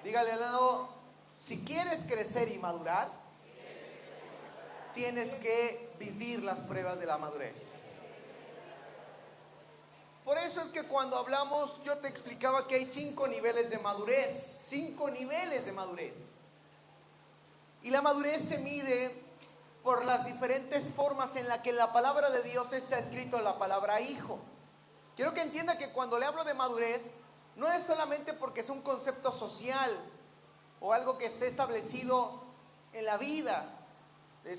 Dígale al lado, si quieres crecer y madurar, tienes que vivir las pruebas de la madurez. Por eso es que cuando hablamos, yo te explicaba que hay 5 niveles de madurez. 5 niveles de madurez. Y la madurez se mide por las diferentes formas en las que en la palabra de Dios está escrito la palabra hijo. Quiero que entienda que cuando le hablo de madurez, no es solamente porque es un concepto social o algo que esté establecido en la vida.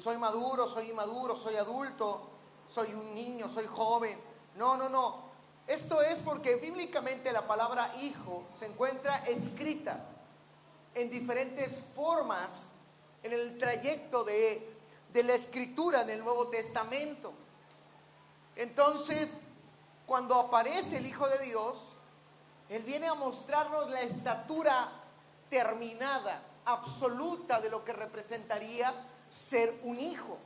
Soy maduro, soy inmaduro, soy adulto, soy un niño, soy joven. No. Esto es porque bíblicamente la palabra hijo se encuentra escrita en diferentes formas en el trayecto de la escritura en el Nuevo Testamento. Entonces, cuando aparece el Hijo de Dios, Él viene a mostrarnos la estatura terminada, absoluta de lo que representaría ser un hijo.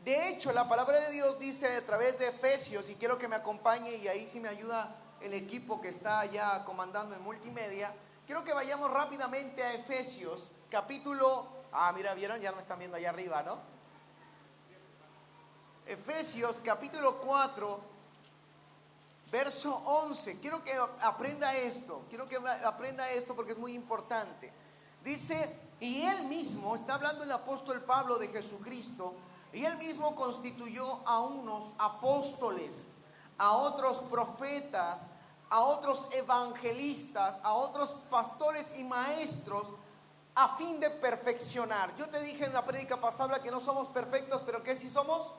De hecho, la palabra de Dios dice a través de Efesios, y quiero que me acompañe, y ahí sí me ayuda el equipo que está allá comandando en multimedia. Quiero que vayamos rápidamente a Efesios, capítulo... mira, ¿vieron? Ya me están viendo allá arriba, ¿no? Efesios, capítulo 4, verso 11. Quiero que aprenda esto. Porque es muy importante. Dice, y Él mismo, está hablando el apóstol Pablo de Jesucristo, y Él mismo constituyó a unos apóstoles, a otros profetas, a otros evangelistas, a otros pastores y maestros, a fin de perfeccionar. Yo te dije en la prédica pasada que no somos perfectos, pero que sí somos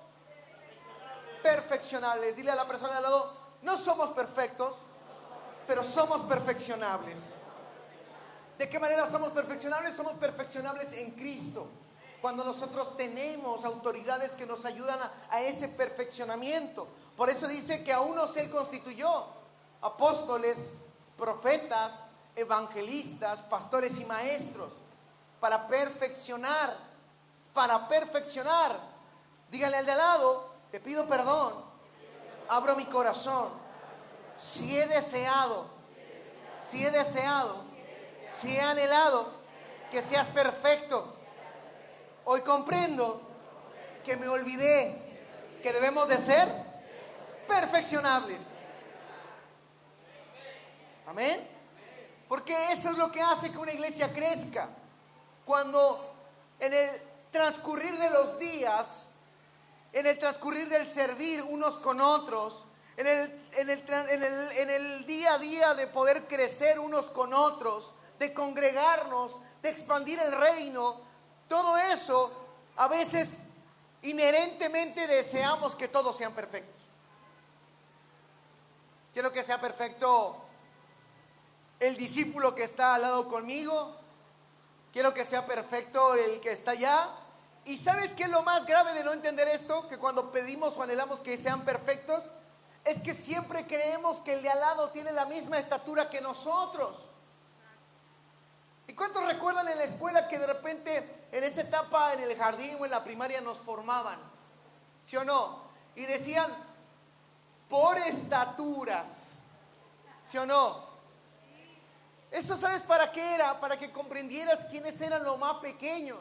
perfeccionables. Dile a la persona al lado, no somos perfectos, pero somos perfeccionables. ¿De qué manera somos perfeccionables? Somos perfeccionables en Cristo. Cuando nosotros tenemos autoridades que nos ayudan a ese perfeccionamiento. Por eso dice que a unos Él constituyó apóstoles, profetas, evangelistas, pastores y maestros, para perfeccionar. Dígale al de al lado, te pido perdón, abro mi corazón, si he deseado, si he anhelado que seas perfecto. Hoy comprendo que me olvidé que debemos de ser perfeccionables. Amén. Porque eso es lo que hace que una iglesia crezca. Cuando en el transcurrir de los días, en el transcurrir del servir unos con otros, en el día a día de poder crecer unos con otros, de congregarnos, de expandir el reino, todo eso, a veces inherentemente deseamos que todos sean perfectos. Quiero que sea perfecto el discípulo que está al lado conmigo. Quiero que sea perfecto el que está allá. ¿Y sabes qué es lo más grave de no entender esto? Que cuando pedimos o anhelamos que sean perfectos, es que siempre creemos que el de al lado tiene la misma estatura que nosotros. ¿Y cuántos recuerdan en la escuela que de repente en esa etapa, en el jardín o en la primaria nos formaban? ¿Sí o no? Y decían, por estaturas. ¿Sí o no? ¿Eso sabes para qué era? Para que comprendieras quiénes eran los más pequeños.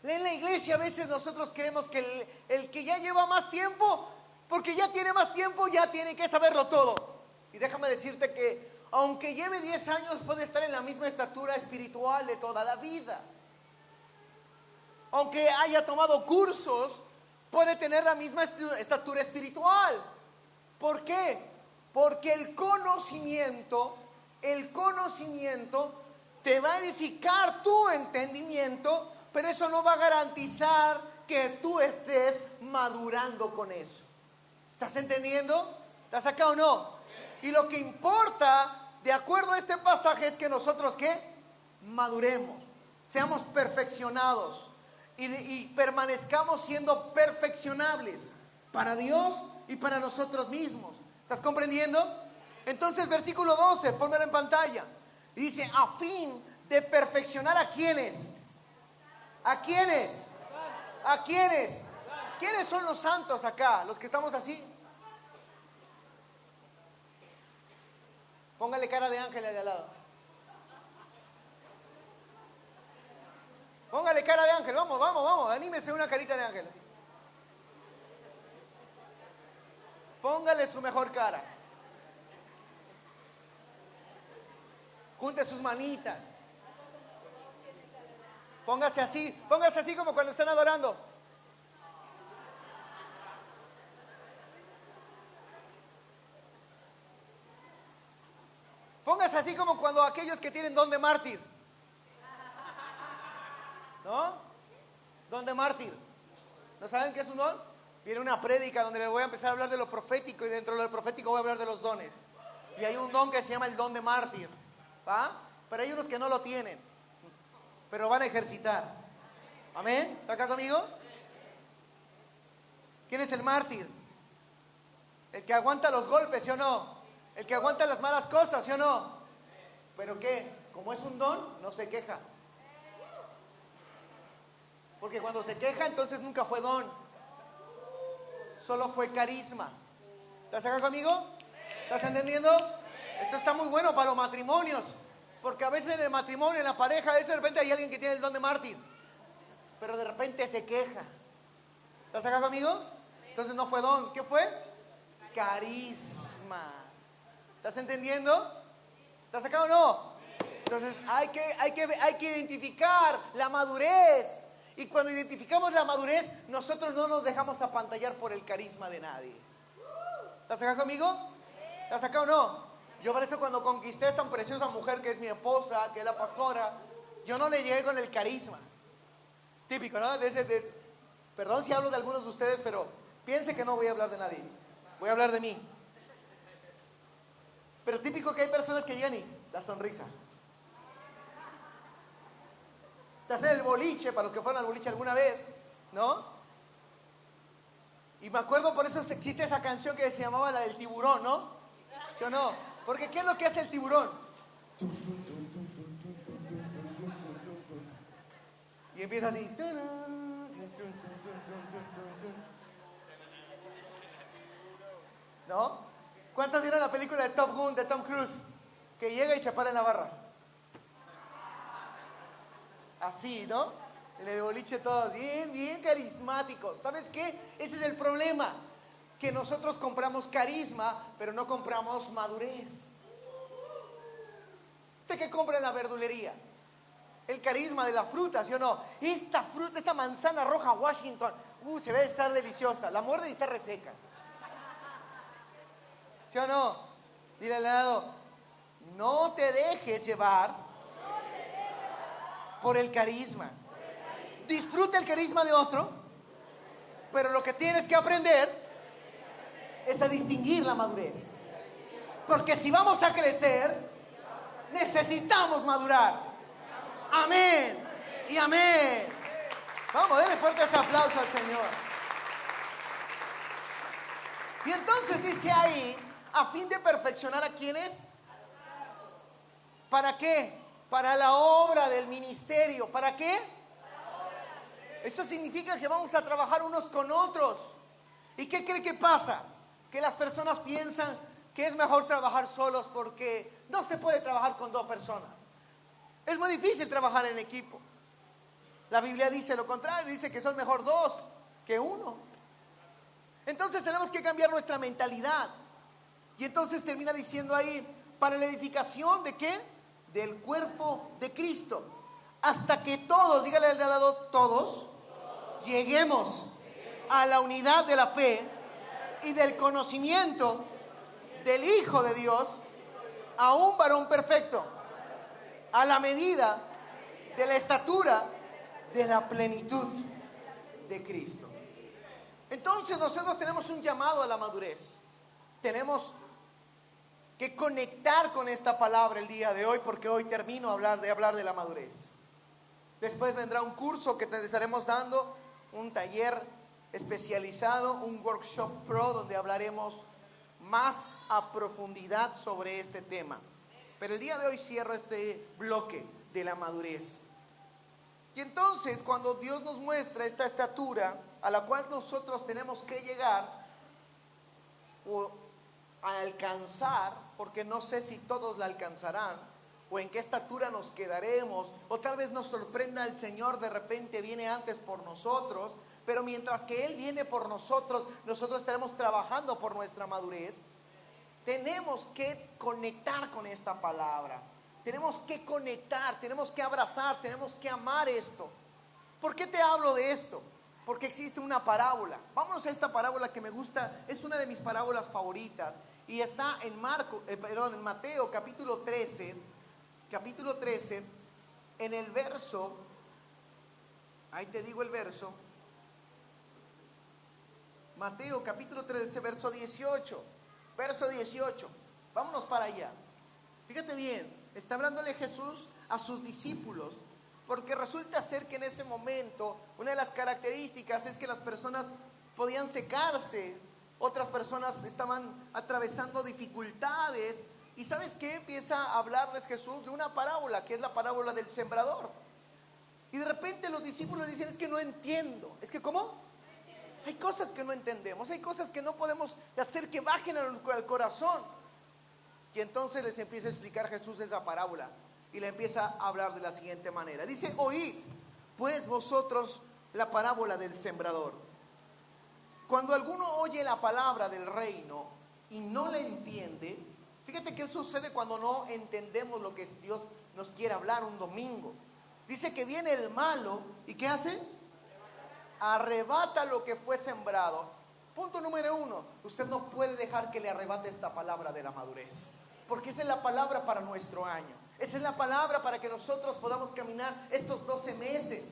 En la iglesia a veces nosotros creemos que el que ya lleva más tiempo, porque ya tiene más tiempo, ya tiene que saberlo todo. Y déjame decirte que aunque lleve 10 años, puede estar en la misma estatura espiritual de toda la vida. Aunque haya tomado cursos, puede tener la misma estatura espiritual. ¿Por qué? Porque el conocimiento te va a edificar tu entendimiento, pero eso no va a garantizar que tú estés madurando con eso. ¿Estás entendiendo? ¿Estás acá o no? Y lo que importa, de acuerdo a este pasaje, es que nosotros, ¿qué? Maduremos, seamos perfeccionados y permanezcamos siendo perfeccionables para Dios y para nosotros mismos. ¿Estás comprendiendo? Entonces, versículo 12, pónmelo en pantalla. Dice, a fin de perfeccionar ¿a quiénes? ¿A quiénes? ¿A quiénes? ¿Quiénes son los santos acá? Los que estamos así. Póngale cara de ángel de al lado. Póngale cara de ángel, vamos, vamos, vamos, anímese una carita de ángel. Póngale su mejor cara. Junte sus manitas. Póngase así como cuando están adorando. Póngase así como cuando aquellos que tienen don de mártir. ¿No? Don de mártir. ¿No saben qué es un don? Viene una prédica donde les voy a empezar a hablar de lo profético y dentro de lo profético voy a hablar de los dones. Y hay un don que se llama el don de mártir. ¿Va? Pero hay unos que no lo tienen, pero van a ejercitar. ¿Amén? ¿Está acá conmigo? ¿Quién es el mártir? El que aguanta los golpes, ¿sí o no? El que aguanta las malas cosas, ¿sí o no? ¿Pero qué? Como es un don, no se queja. Porque cuando se queja, entonces nunca fue don. Solo fue carisma. ¿Estás acá conmigo? ¿Estás entendiendo? Esto está muy bueno para los matrimonios. Porque a veces en el matrimonio, en la pareja, de repente hay alguien que tiene el don de mártir. Pero de repente se queja. ¿Estás acá conmigo? Entonces no fue don. ¿Qué fue? Carisma. ¿Estás entendiendo? ¿Estás acá o no? Entonces hay que identificar la madurez. Y cuando identificamos la madurez, nosotros no nos dejamos apantallar por el carisma de nadie. ¿Estás acá conmigo? ¿Estás acá o no? Yo por eso cuando conquisté a esta preciosa mujer que es mi esposa, que es la pastora, yo no le llegué con el carisma. Típico, ¿no? Perdón si hablo de algunos de ustedes, pero piense que no voy a hablar de nadie. Voy a hablar de mí. Pero típico que hay personas que llegan y la sonrisa. Te hacen el boliche, para los que fueron al boliche alguna vez, ¿no? Y me acuerdo, por eso existe esa canción que se llamaba la del tiburón, ¿no? ¿Sí o no? Porque ¿qué es lo que hace el tiburón? Y empieza así. ¿No? ¿Cuántos vieron la película de Top Gun, de Tom Cruise? Que llega y se para en la barra. Así, ¿no? En el boliche todos bien, bien carismáticos. ¿Sabes qué? Ese es el problema. Que nosotros compramos carisma, pero no compramos madurez. ¿Usted qué compra en la verdulería? El carisma de la fruta, ¿sí o no? Esta fruta, esta manzana roja Washington, se debe estar deliciosa. La muerde y está reseca. ¿Sí o no? Dile al lado, no te dejes llevar por el carisma. Disfruta el carisma de otro, pero lo que tienes que aprender es a distinguir la madurez. Porque si vamos a crecer, necesitamos madurar. Amén y amén. Vamos, denle fuerte ese aplauso al Señor. Y entonces dice ahí, a fin de perfeccionar a quienes. ¿Para qué? Para la obra del ministerio. ¿Para qué? Eso significa que vamos a trabajar unos con otros. ¿Y qué cree que pasa? Que las personas piensan que es mejor trabajar solos porque no se puede trabajar con dos personas. Es muy difícil trabajar en equipo. La Biblia dice lo contrario, dice que son mejor dos que uno. Entonces tenemos que cambiar nuestra mentalidad. Y entonces termina diciendo ahí, para la edificación ¿de qué? Del cuerpo de Cristo. Hasta que todos, dígale al de al lado, todos, lleguemos a la unidad de la fe y del conocimiento del Hijo de Dios, a un varón perfecto, a la medida de la estatura de la plenitud de Cristo. Entonces nosotros tenemos un llamado a la madurez. Tenemos que conectar con esta palabra el día de hoy, porque hoy termino de hablar de la madurez. Después vendrá un curso que te estaremos dando, un taller especializado, un workshop pro donde hablaremos más a profundidad sobre este tema. Pero el día de hoy cierro este bloque de la madurez. Y entonces cuando Dios nos muestra esta estatura a la cual nosotros tenemos que llegar o a alcanzar, porque no sé si todos la alcanzarán, o en qué estatura nos quedaremos, o tal vez nos sorprenda el Señor, de repente viene antes por nosotros, pero mientras que Él viene por nosotros, nosotros estaremos trabajando por nuestra madurez. Tenemos que conectar con esta palabra, tenemos que conectar, tenemos que abrazar, tenemos que amar esto. ¿Por qué te hablo de esto? Porque existe una parábola. Vámonos a esta parábola que me gusta, es una de mis parábolas favoritas, y está en en Mateo capítulo 13, en el verso, ahí te digo el verso, Mateo capítulo 13, verso 18. Vámonos para allá. Fíjate bien, está hablándole Jesús a sus discípulos, porque resulta ser que en ese momento una de las características es que las personas podían secarse, otras personas estaban atravesando dificultades. ¿Y sabes qué? Empieza a hablarles Jesús de una parábola, que es la parábola del sembrador. Y de repente los discípulos dicen, es que no entiendo. ¿Es que cómo? Hay cosas que no entendemos, hay cosas que no podemos hacer que bajen al corazón. Y entonces les empieza a explicar Jesús esa parábola y le empieza a hablar de la siguiente manera. Dice, oíd pues vosotros la parábola del sembrador. Cuando alguno oye la palabra del reino y no la entiende, fíjate qué sucede cuando no entendemos lo que Dios nos quiere hablar un domingo. Dice que viene el malo y ¿qué hace? Arrebata lo que fue sembrado. Punto número 1, usted no puede dejar que le arrebate esta palabra de la madurez, porque esa es la palabra para nuestro año, esa es la palabra para que nosotros podamos caminar estos 12 meses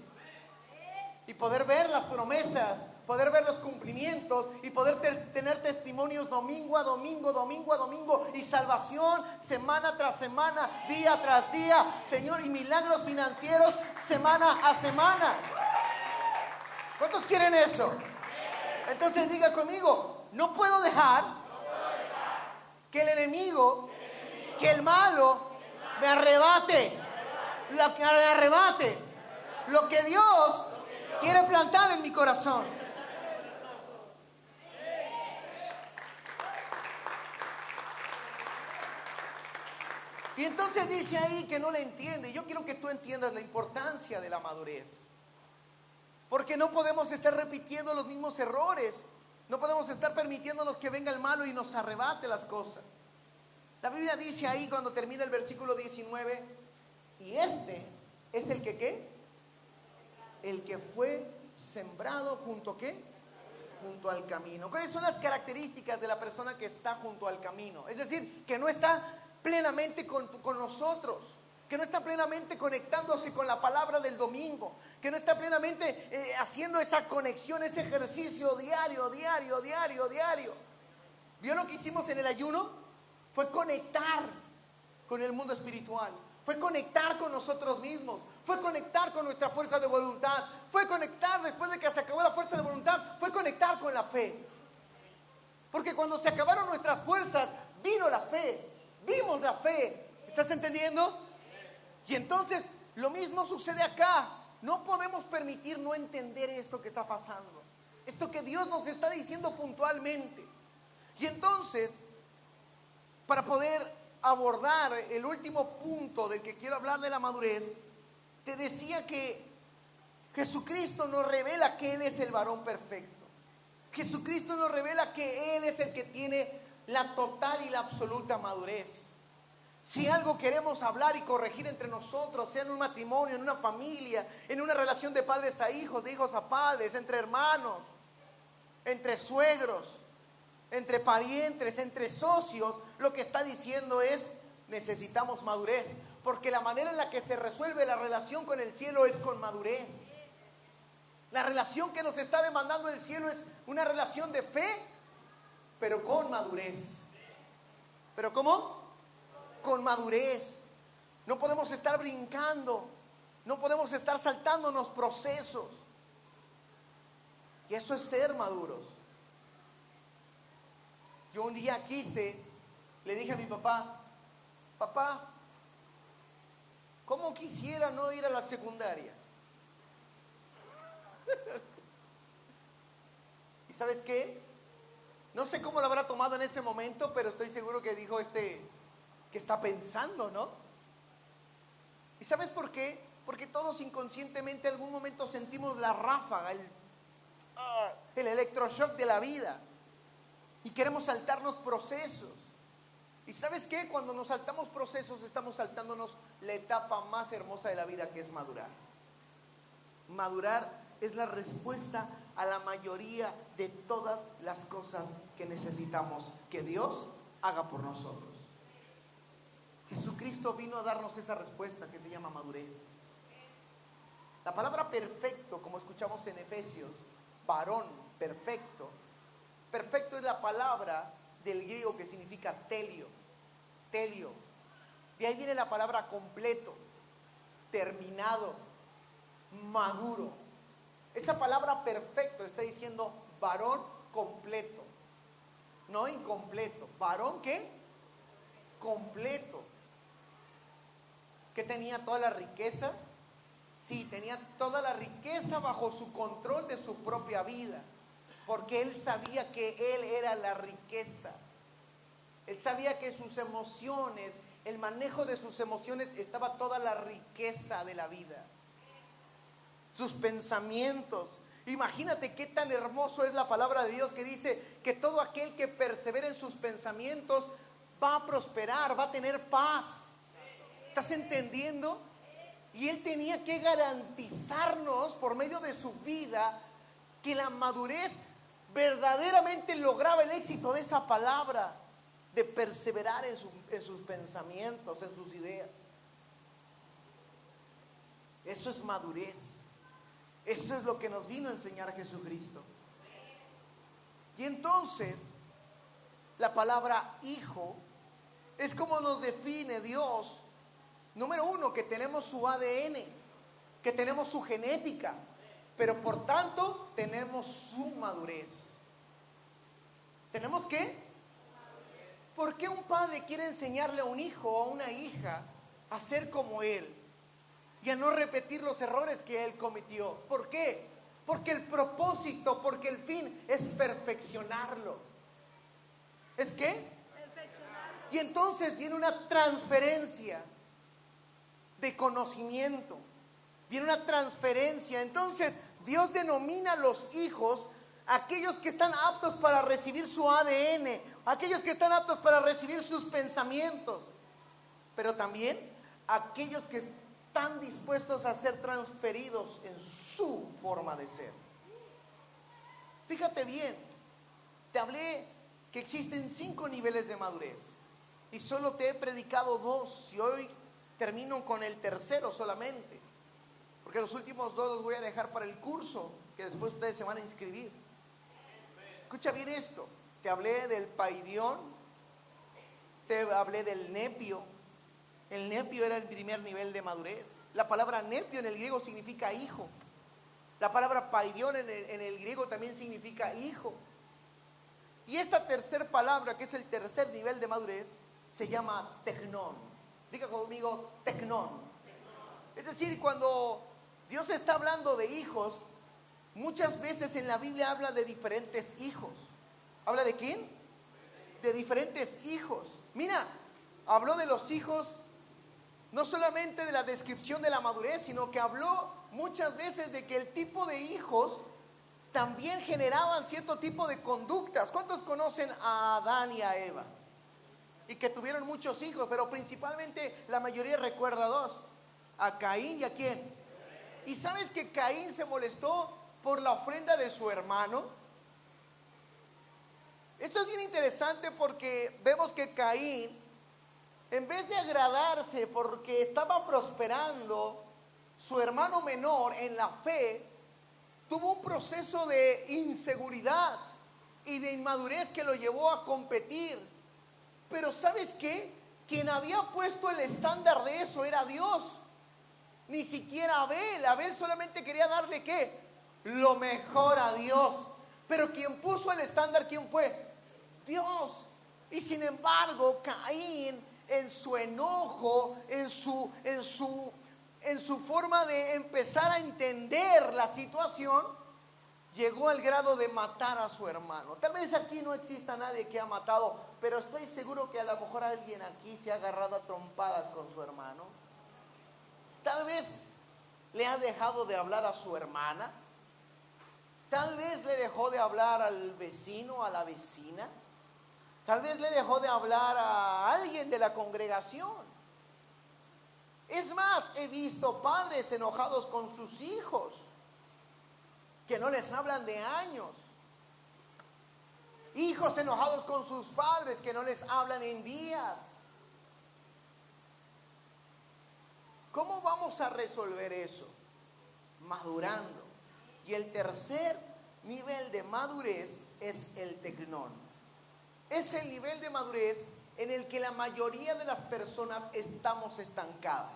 y poder ver las promesas, poder ver los cumplimientos y poder tener testimonios domingo a domingo y salvación semana tras semana, día tras día, Señor, y milagros financieros semana a semana. ¿Cuántos quieren eso? Entonces diga conmigo, no puedo dejar que el enemigo, que el malo me arrebate lo que Dios quiere plantar en mi corazón. Y entonces dice ahí que no le entiende. Yo quiero que tú entiendas la importancia de la madurez. Porque no podemos estar repitiendo los mismos errores. No podemos estar permitiéndonos que venga el malo y nos arrebate las cosas. La Biblia dice ahí cuando termina el versículo 19, y este es el que ¿qué? El que fue sembrado junto ¿qué? Junto al camino. ¿Cuáles son las características de la persona que está junto al camino? Es decir, que no está plenamente con nosotros, que no está plenamente conectándose con la palabra del domingo, que no está plenamente haciendo esa conexión, ese ejercicio diario. ¿Vio lo que hicimos en el ayuno? Fue conectar con el mundo espiritual, fue conectar con nosotros mismos, fue conectar con nuestra fuerza de voluntad, fue conectar después de que se acabó la fuerza de voluntad, fue conectar con la fe. Porque cuando se acabaron nuestras fuerzas, vino la fe, vimos la fe. ¿Estás entendiendo? Y entonces lo mismo sucede acá. No podemos permitir no entender esto que está pasando, esto que Dios nos está diciendo puntualmente. Y entonces, para poder abordar el último punto del que quiero hablar de la madurez, te decía que Jesucristo nos revela que Él es el varón perfecto. Jesucristo nos revela que Él es el que tiene la total y la absoluta madurez. Si algo queremos hablar y corregir entre nosotros, sea en un matrimonio, en una familia, en una relación de padres a hijos, de hijos a padres, entre hermanos, entre suegros, entre parientes, entre socios, lo que está diciendo es, necesitamos madurez, porque la manera en la que se resuelve la relación con el cielo es con madurez. La relación que nos está demandando el cielo es una relación de fe, pero con madurez. ¿Pero cómo? Con madurez. No podemos estar brincando, no podemos estar saltándonos procesos. Y eso es ser maduros. Yo un día le dije a mi papá, papá, ¿cómo quisiera no ir a la secundaria? ¿Y sabes qué? No sé cómo lo habrá tomado en ese momento, pero estoy seguro que dijo que está pensando, ¿no? sabes por qué? Porque todos inconscientemente en algún momento sentimos la ráfaga, el electroshock de la vida. Y queremos saltarnos procesos. ¿Y sabes qué? Cuando nos saltamos procesos, estamos saltándonos la etapa más hermosa de la vida, que es madurar. Madurar es la respuesta a la mayoría de todas las cosas que necesitamos que Dios haga por nosotros. Jesucristo vino a darnos esa respuesta que se llama madurez. La palabra perfecto, como escuchamos en Efesios, varón, perfecto. Perfecto es la palabra del griego que significa telio. Telio. De ahí viene la palabra completo, terminado, maduro. Esa palabra perfecto está diciendo varón completo, no incompleto. ¿Varón qué? Completo. ¿Que tenía toda la riqueza? Sí, tenía toda la riqueza bajo su control de su propia vida, porque él sabía que él era la riqueza. Él sabía que sus emociones, el manejo de sus emociones, estaba toda la riqueza de la vida. Sus pensamientos. Imagínate qué tan hermoso es la palabra de Dios que dice que todo aquel que persevera en sus pensamientos va a prosperar, va a tener paz. ¿Estás entendiendo? Y él tenía que garantizarnos por medio de su vida que la madurez verdaderamente lograba el éxito de esa palabra, de perseverar en sus pensamientos, en sus ideas. Eso es madurez. Eso es lo que nos vino a enseñar Jesucristo. Y entonces, la palabra hijo es como nos define Dios. Número uno, que tenemos su ADN, que tenemos su genética, pero por tanto tenemos su madurez. ¿Tenemos qué? ¿Por qué un padre quiere enseñarle a un hijo o a una hija a ser como él y a no repetir los errores que él cometió? ¿Por qué? Porque el propósito, porque el fin es perfeccionarlo. ¿Es qué? Perfeccionarlo. Y entonces viene una transferencia de conocimiento, viene una transferencia. Entonces Dios denomina a los hijos aquellos que están aptos para recibir su ADN, aquellos que están aptos para recibir sus pensamientos, pero también aquellos que están dispuestos a ser transferidos en su forma de ser. Fíjate bien, te hablé que existen 5 niveles de madurez y solo te he predicado 2 y hoy termino con el tercero solamente, porque los últimos 2 los voy a dejar para el curso que después ustedes se van a inscribir. Escucha bien esto, te hablé del paidión, te hablé del nepio. El nepio era el primer nivel de madurez. La palabra nepio en el griego significa hijo. La palabra paidión en el griego también significa hijo. Y esta tercera palabra, que es el tercer nivel de madurez, se llama tecnón. Diga conmigo, tecnón. Es decir, cuando Dios está hablando de hijos, muchas veces en la Biblia habla de diferentes hijos. ¿Habla de quién? De diferentes hijos. Mira, habló de los hijos, no solamente de la descripción de la madurez, sino que habló muchas veces de que el tipo de hijos también generaban cierto tipo de conductas. ¿Cuántos conocen a Adán y a Eva? Y que tuvieron muchos hijos, pero principalmente la mayoría recuerda 2. A Caín y a quién. ¿Y sabes que Caín se molestó por la ofrenda de su hermano? Esto es bien interesante porque vemos que Caín, en vez de agradarse porque estaba prosperando su hermano menor en la fe, tuvo un proceso de inseguridad y de inmadurez que lo llevó a competir. Pero ¿sabes qué? Quien había puesto el estándar de eso era Dios. Ni siquiera Abel. Abel solamente quería darle ¿qué? Lo mejor a Dios. Pero quien puso el estándar, ¿quién fue? Dios. Y sin embargo, Caín, en su enojo, en su forma de empezar a entender la situación, llegó al grado de matar a su hermano. Tal vez aquí no exista nadie que ha matado, pero estoy seguro que a lo mejor alguien aquí se ha agarrado a trompadas con su hermano. vez le ha dejado de hablar a su hermana. Tal vez le dejó de hablar al vecino, a la vecina. Tal vez le dejó de hablar a alguien de la congregación. Es más, he visto padres enojados con sus hijos, que no les hablan de años. Hijos enojados con sus padres, que no les hablan en días. ¿Cómo vamos a resolver eso? Madurando. Y el tercer nivel de madurez es el tecnón. Es el nivel de madurez en el que la mayoría de las personas estamos estancadas.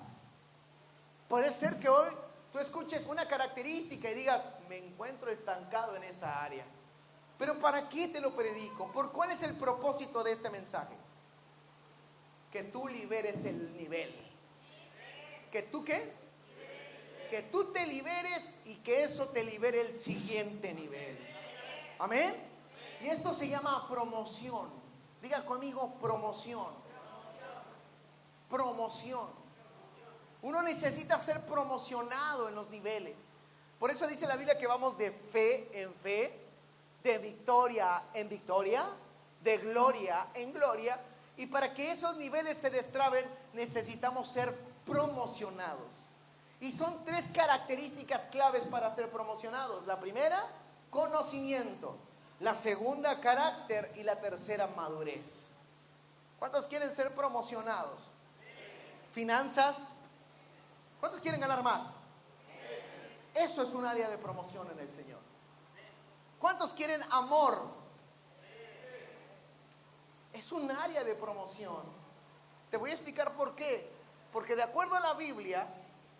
Puede ser que hoy tú escuches una característica y digas, me encuentro estancado en esa área. Pero ¿para qué te lo predico? ¿Por cuál es el propósito de este mensaje? Que tú liberes el nivel. ¿Que tú qué? Que tú te liberes y que eso te libere el siguiente nivel. Amén. Y esto se llama promoción. Diga conmigo, promoción. Promoción. Uno necesita ser promocionado en los niveles. Por eso dice la Biblia que vamos de fe en fe, de victoria en victoria, de gloria en gloria. Y para que esos niveles se destraben, necesitamos ser promocionados. Y son tres características claves para ser promocionados. La primera, conocimiento. La segunda, carácter. Y la tercera, madurez. ¿Cuántos quieren ser promocionados? ¿Finanzas? ¿Cuántos quieren ganar más? Eso es un área de promoción en el Señor. ¿Cuántos quieren amor? Es un área de promoción. Te voy a explicar por qué. Porque de acuerdo a la Biblia,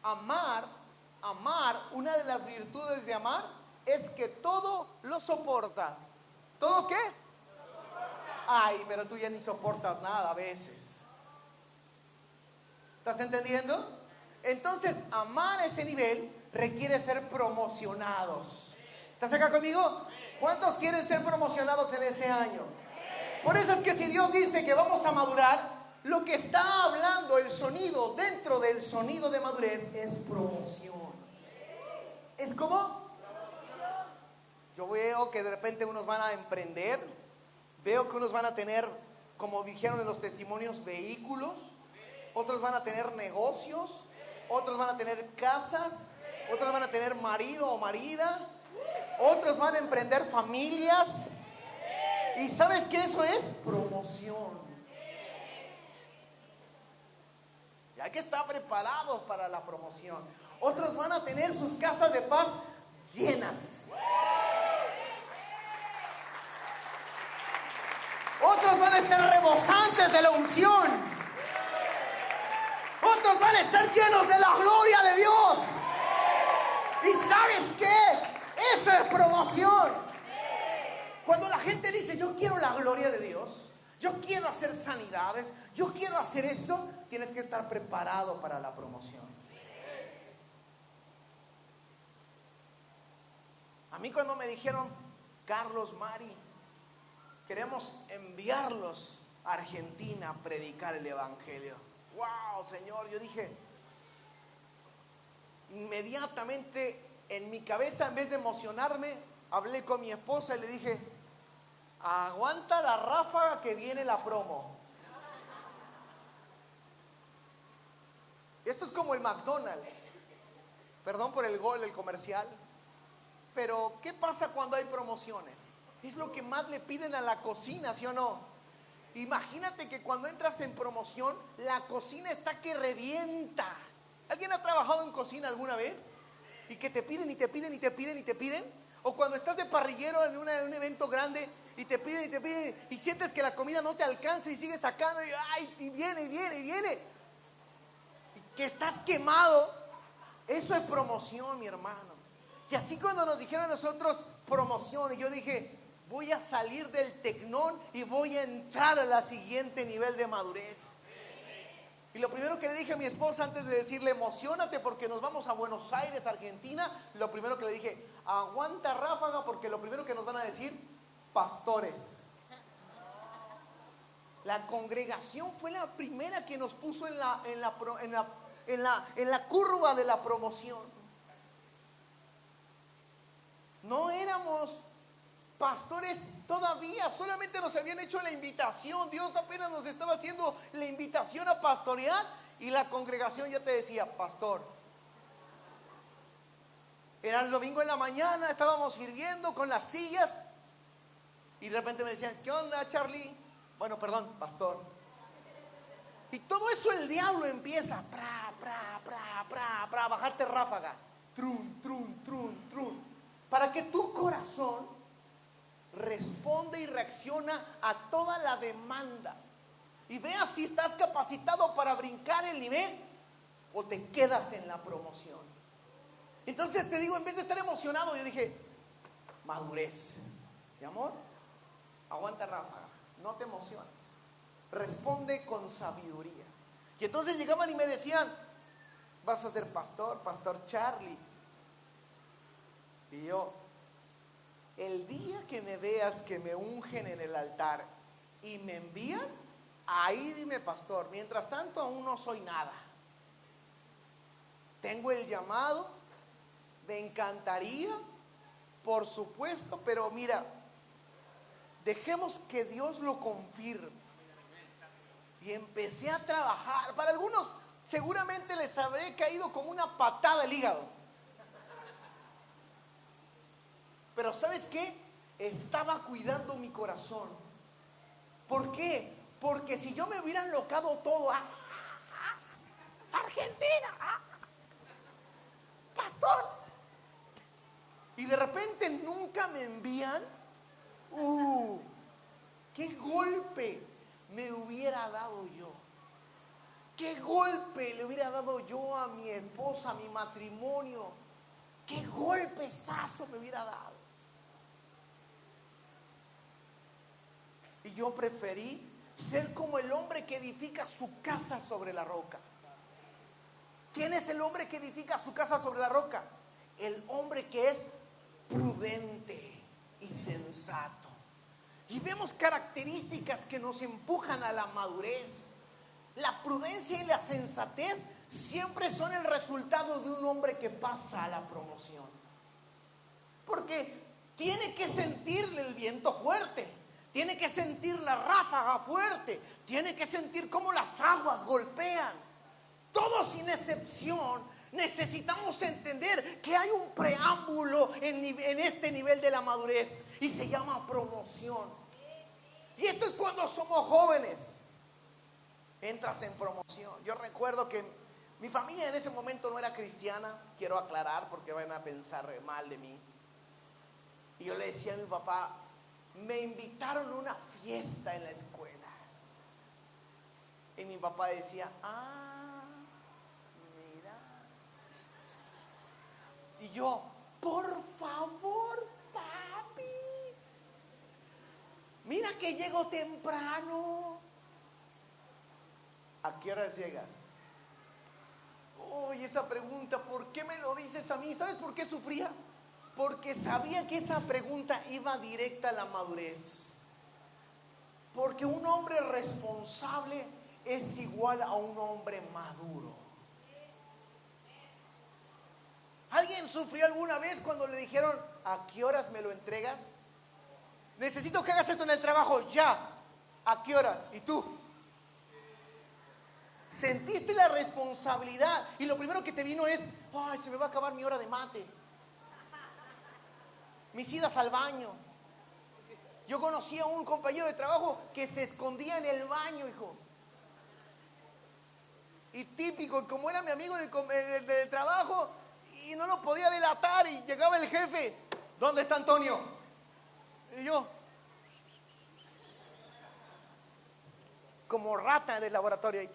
amar, una de las virtudes de amar es que todo lo soporta. ¿Todo qué? Ay, pero tú ya ni soportas nada a veces. ¿Estás entendiendo? Entonces, amar a ese nivel requiere ser promocionados. ¿Estás acá conmigo? ¿Cuántos quieren ser promocionados en este año? Por eso es que si Dios dice que vamos a madurar, lo que está hablando el sonido dentro del sonido de madurez es promoción. ¿Es como? Yo veo que de repente unos van a emprender, veo que unos van a tener, como dijeron en los testimonios, vehículos, otros van a tener negocios, otros van a tener casas, otros van a tener marido o marida, otros van a emprender familias. ¿Y sabes qué eso es? Promoción. Y hay que estar preparados para la promoción. Otros van a tener sus casas de paz llenas. Otros van a estar rebosantes de la unción. Otros van a estar llenos de la gloria de Dios. ¿Y sabes qué? Eso es promoción. Cuando la gente dice, yo quiero la gloria de Dios, yo quiero hacer sanidades, yo quiero hacer esto, tienes que estar preparado para la promoción. A mí cuando me dijeron, Carlos, Mari, queremos enviarlos a Argentina a predicar el evangelio. ¡Wow, Señor! Yo dije, inmediatamente en mi cabeza, en vez de emocionarme, hablé con mi esposa y le dije, aguanta la ráfaga que viene la promo. Esto es como el McDonald's. Perdón por el gol, el comercial. Pero, ¿qué pasa cuando hay promociones? Es lo que más le piden a la cocina, ¿sí o no? Imagínate que cuando entras en promoción, la cocina está que revienta. ¿Alguien ha trabajado en cocina alguna vez? Y que te piden y te piden y te piden y te piden. O cuando estás de parrillero en un evento grande y te piden y te piden y sientes que la comida no te alcanza y sigues sacando y, ay, y viene y viene y viene. Y que estás quemado. Eso es promoción, mi hermano. Y así cuando nos dijeron a nosotros promoción, y yo dije, voy a salir del tecnón y voy a entrar a la siguiente nivel de madurez. Y lo primero que le dije a mi esposa antes de decirle, emocionate porque nos vamos a Buenos Aires, Argentina, lo primero que le dije, aguanta ráfaga porque lo primero que nos van a decir, pastores. La congregación fue la primera que nos puso en la en la curva de la promoción. No éramos pastores todavía, solamente nos habían hecho la invitación. Dios apenas nos estaba haciendo la invitación a pastorear y la congregación ya te decía, pastor. Era el domingo en la mañana, estábamos sirviendo con las sillas y de repente me decían, ¿qué onda, Charlie? Bueno, perdón, pastor. Y todo eso el diablo empieza, bajarte ráfaga, trun, trun, trun, trun, para que tu corazón responde y reacciona a toda la demanda y veas si estás capacitado para brincar el nivel o te quedas en la promoción. Entonces te digo, en vez de estar emocionado, yo dije, madurez. Mi amor, aguanta ráfaga, no te emociones, responde con sabiduría. Y entonces llegaban y me decían, vas a ser pastor, pastor Charlie. Y yo, el día que me veas que me ungen en el altar y me envían, ahí dime, pastor. Mientras tanto aún no soy nada. Tengo el llamado, me encantaría, por supuesto, pero mira, dejemos que Dios lo confirme. Y empecé a trabajar. Para algunos seguramente les habré caído como una patada al hígado. Pero ¿sabes qué? Estaba cuidando mi corazón. ¿Por qué? Porque si yo me hubiera enlocado todo, Argentina, pastor, y de repente nunca me envían, qué golpe me hubiera dado yo. Qué golpe le hubiera dado yo a mi esposa, a mi matrimonio. Qué golpezazo me hubiera dado. Y yo preferí ser como el hombre que edifica su casa sobre la roca. ¿Quién es el hombre que edifica su casa sobre la roca? El hombre que es prudente y sensato. Y vemos características que nos empujan a la madurez. La prudencia y la sensatez siempre son el resultado de un hombre que pasa a la promoción. Porque tiene que sentirle el viento fuerte, tiene que sentir la ráfaga fuerte, tiene que sentir cómo las aguas golpean. Todos sin excepción necesitamos entender que hay un preámbulo en este nivel de la madurez y se llama promoción. Y esto es cuando somos jóvenes. Entras en promoción. Yo recuerdo que mi familia en ese momento no era cristiana, quiero aclarar porque van a pensar mal de mí. Y yo le decía a mi papá, me invitaron a una fiesta en la escuela. Y mi papá decía, mira. Y yo, por favor, papi, mira que llego temprano. ¿A qué horas llegas? Uy, esa pregunta, ¿por qué me lo dices a mí? ¿Sabes por qué sufría? Porque sabía que esa pregunta iba directa a la madurez. Porque un hombre responsable es igual a un hombre maduro. ¿Alguien sufrió alguna vez cuando le dijeron, ¿a qué horas me lo entregas? Necesito que hagas esto en el trabajo, ya. ¿A qué horas? ¿Y tú? Sentiste la responsabilidad y lo primero que te vino es, ay, se me va a acabar mi hora de mate, mis idas al baño. Yo conocí a un compañero de trabajo que se escondía en el baño, hijo. Y típico, como era mi amigo del trabajo, y no lo podía delatar, y llegaba el jefe, ¿dónde está Antonio? Y yo, como rata del laboratorio.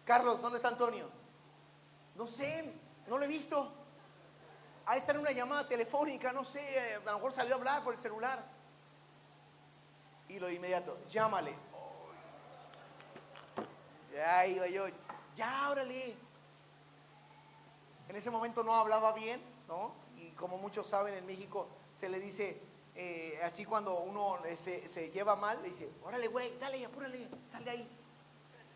Carlos, ¿dónde está Antonio? No sé, no lo he visto. Ha de estar en una llamada telefónica, no sé, a lo mejor salió a hablar por el celular. Y lo de inmediato, llámale. Ya iba yo, ya, órale. En ese momento no hablaba bien, ¿no? Y como muchos saben, en México se le dice, así cuando uno se lleva mal, le dice, órale, güey, dale, apúrale, sal de ahí.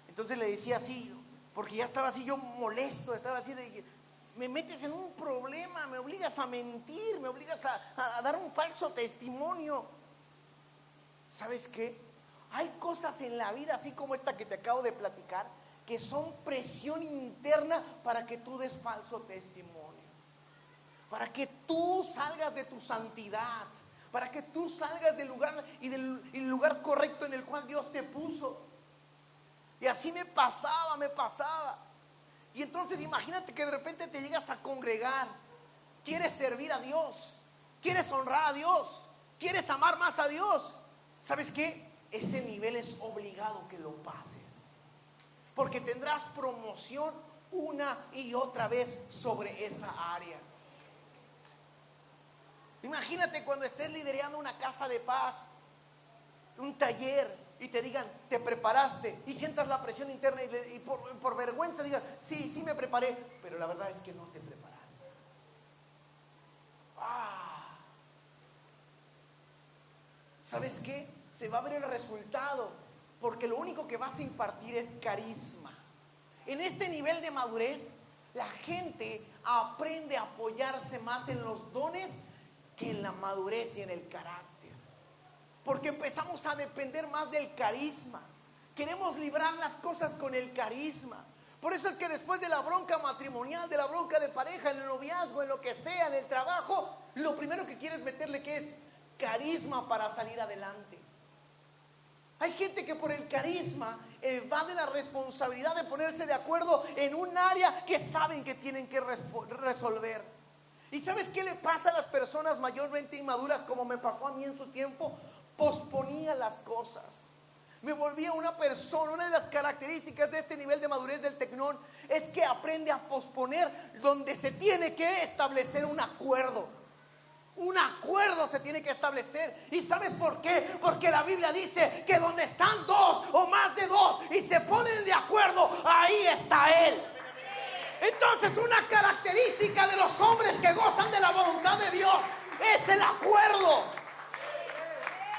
Entonces le decía así, porque ya estaba así yo molesto, estaba así de, me metes en un problema, me obligas a mentir, me obligas a dar un falso testimonio. ¿Sabes qué? Hay cosas en la vida, así como esta que te acabo de platicar, que son presión interna para que tú des falso testimonio, para que tú salgas de tu santidad, para que tú salgas del lugar y del lugar correcto en el cual Dios te puso. Y así me pasaba. Y entonces imagínate que de repente te llegas a congregar, quieres servir a Dios, quieres honrar a Dios, quieres amar más a Dios. ¿Sabes qué? Ese nivel es obligado que lo pases, porque tendrás promoción una y otra vez sobre esa área. Imagínate cuando estés liderando una casa de paz, un taller, y te digan, te preparaste, y sientas la presión interna y por vergüenza digas, sí me preparé, pero la verdad es que no te preparaste. ¿Sabes qué? Se va a ver el resultado, porque lo único que vas a impartir es carisma. En este nivel de madurez, la gente aprende a apoyarse más en los dones que en la madurez y en el carácter. Porque empezamos a depender más del carisma. Queremos librar las cosas con el carisma. Por eso es que después de la bronca matrimonial, de la bronca de pareja, en el noviazgo, en lo que sea, en el trabajo, lo primero que quieres meterle, ¿qué es? Carisma para salir adelante. Hay gente que por el carisma evade la responsabilidad de ponerse de acuerdo en un área que saben que tienen que resolver. ¿Y sabes qué le pasa a las personas mayormente inmaduras, como me pasó a mí en su tiempo? Posponía las cosas. Me volvía una persona, una de las características de este nivel de madurez del Tecnón es que aprende a posponer donde se tiene que establecer un acuerdo. Un acuerdo se tiene que establecer. ¿Y sabes por qué? Porque la Biblia dice que donde están dos o más de dos y se ponen de acuerdo, ahí está Él. Entonces, una característica de los hombres que gozan de la voluntad de Dios es el acuerdo.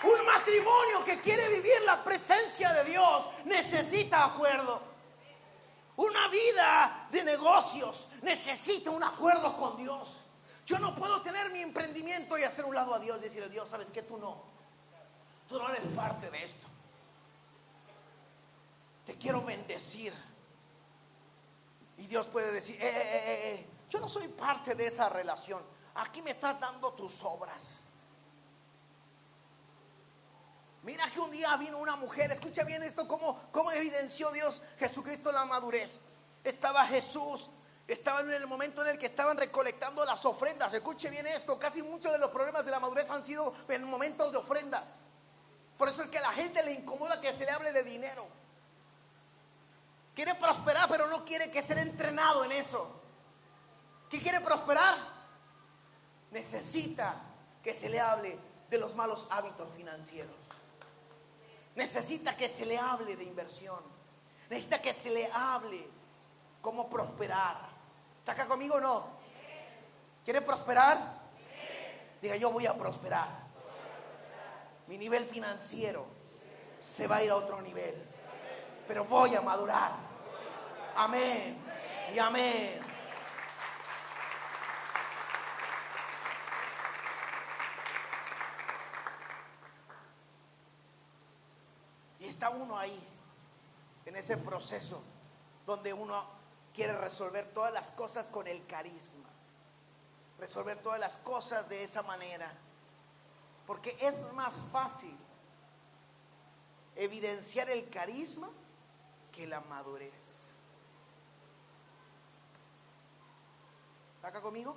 Un matrimonio que quiere vivir la presencia de Dios necesita acuerdo. Una vida de negocios necesita un acuerdo con Dios. Yo no puedo tener mi emprendimiento y hacer un lado a Dios y decirle, Dios, ¿sabes qué? Tú no eres parte de esto. Te quiero bendecir. Y Dios puede decir, yo no soy parte de esa relación. Aquí me estás dando tus obras. Mira que un día vino una mujer, escucha bien esto, cómo evidenció Dios Jesucristo la madurez. Estaba Jesús, estaba en el momento en el que estaban recolectando las ofrendas. Escuche bien esto, casi muchos de los problemas de la madurez han sido en momentos de ofrendas. Por eso es que a la gente le incomoda que se le hable de dinero. Quiere prosperar, pero no quiere que sea entrenado en eso. ¿Qué quiere prosperar? Necesita que se le hable de los malos hábitos financieros. Necesita que se le hable de inversión. Necesita que se le hable cómo prosperar. ¿Está acá conmigo o no? ¿Quiere prosperar? Diga, yo voy a prosperar. Mi nivel financiero se va a ir a otro nivel, pero voy a madurar. Amén y amén. Y está uno ahí, en ese proceso, donde uno quiere resolver todas las cosas con el carisma. Resolver todas las cosas de esa manera. Porque es más fácil evidenciar el carisma que la madurez. ¿Está acá conmigo?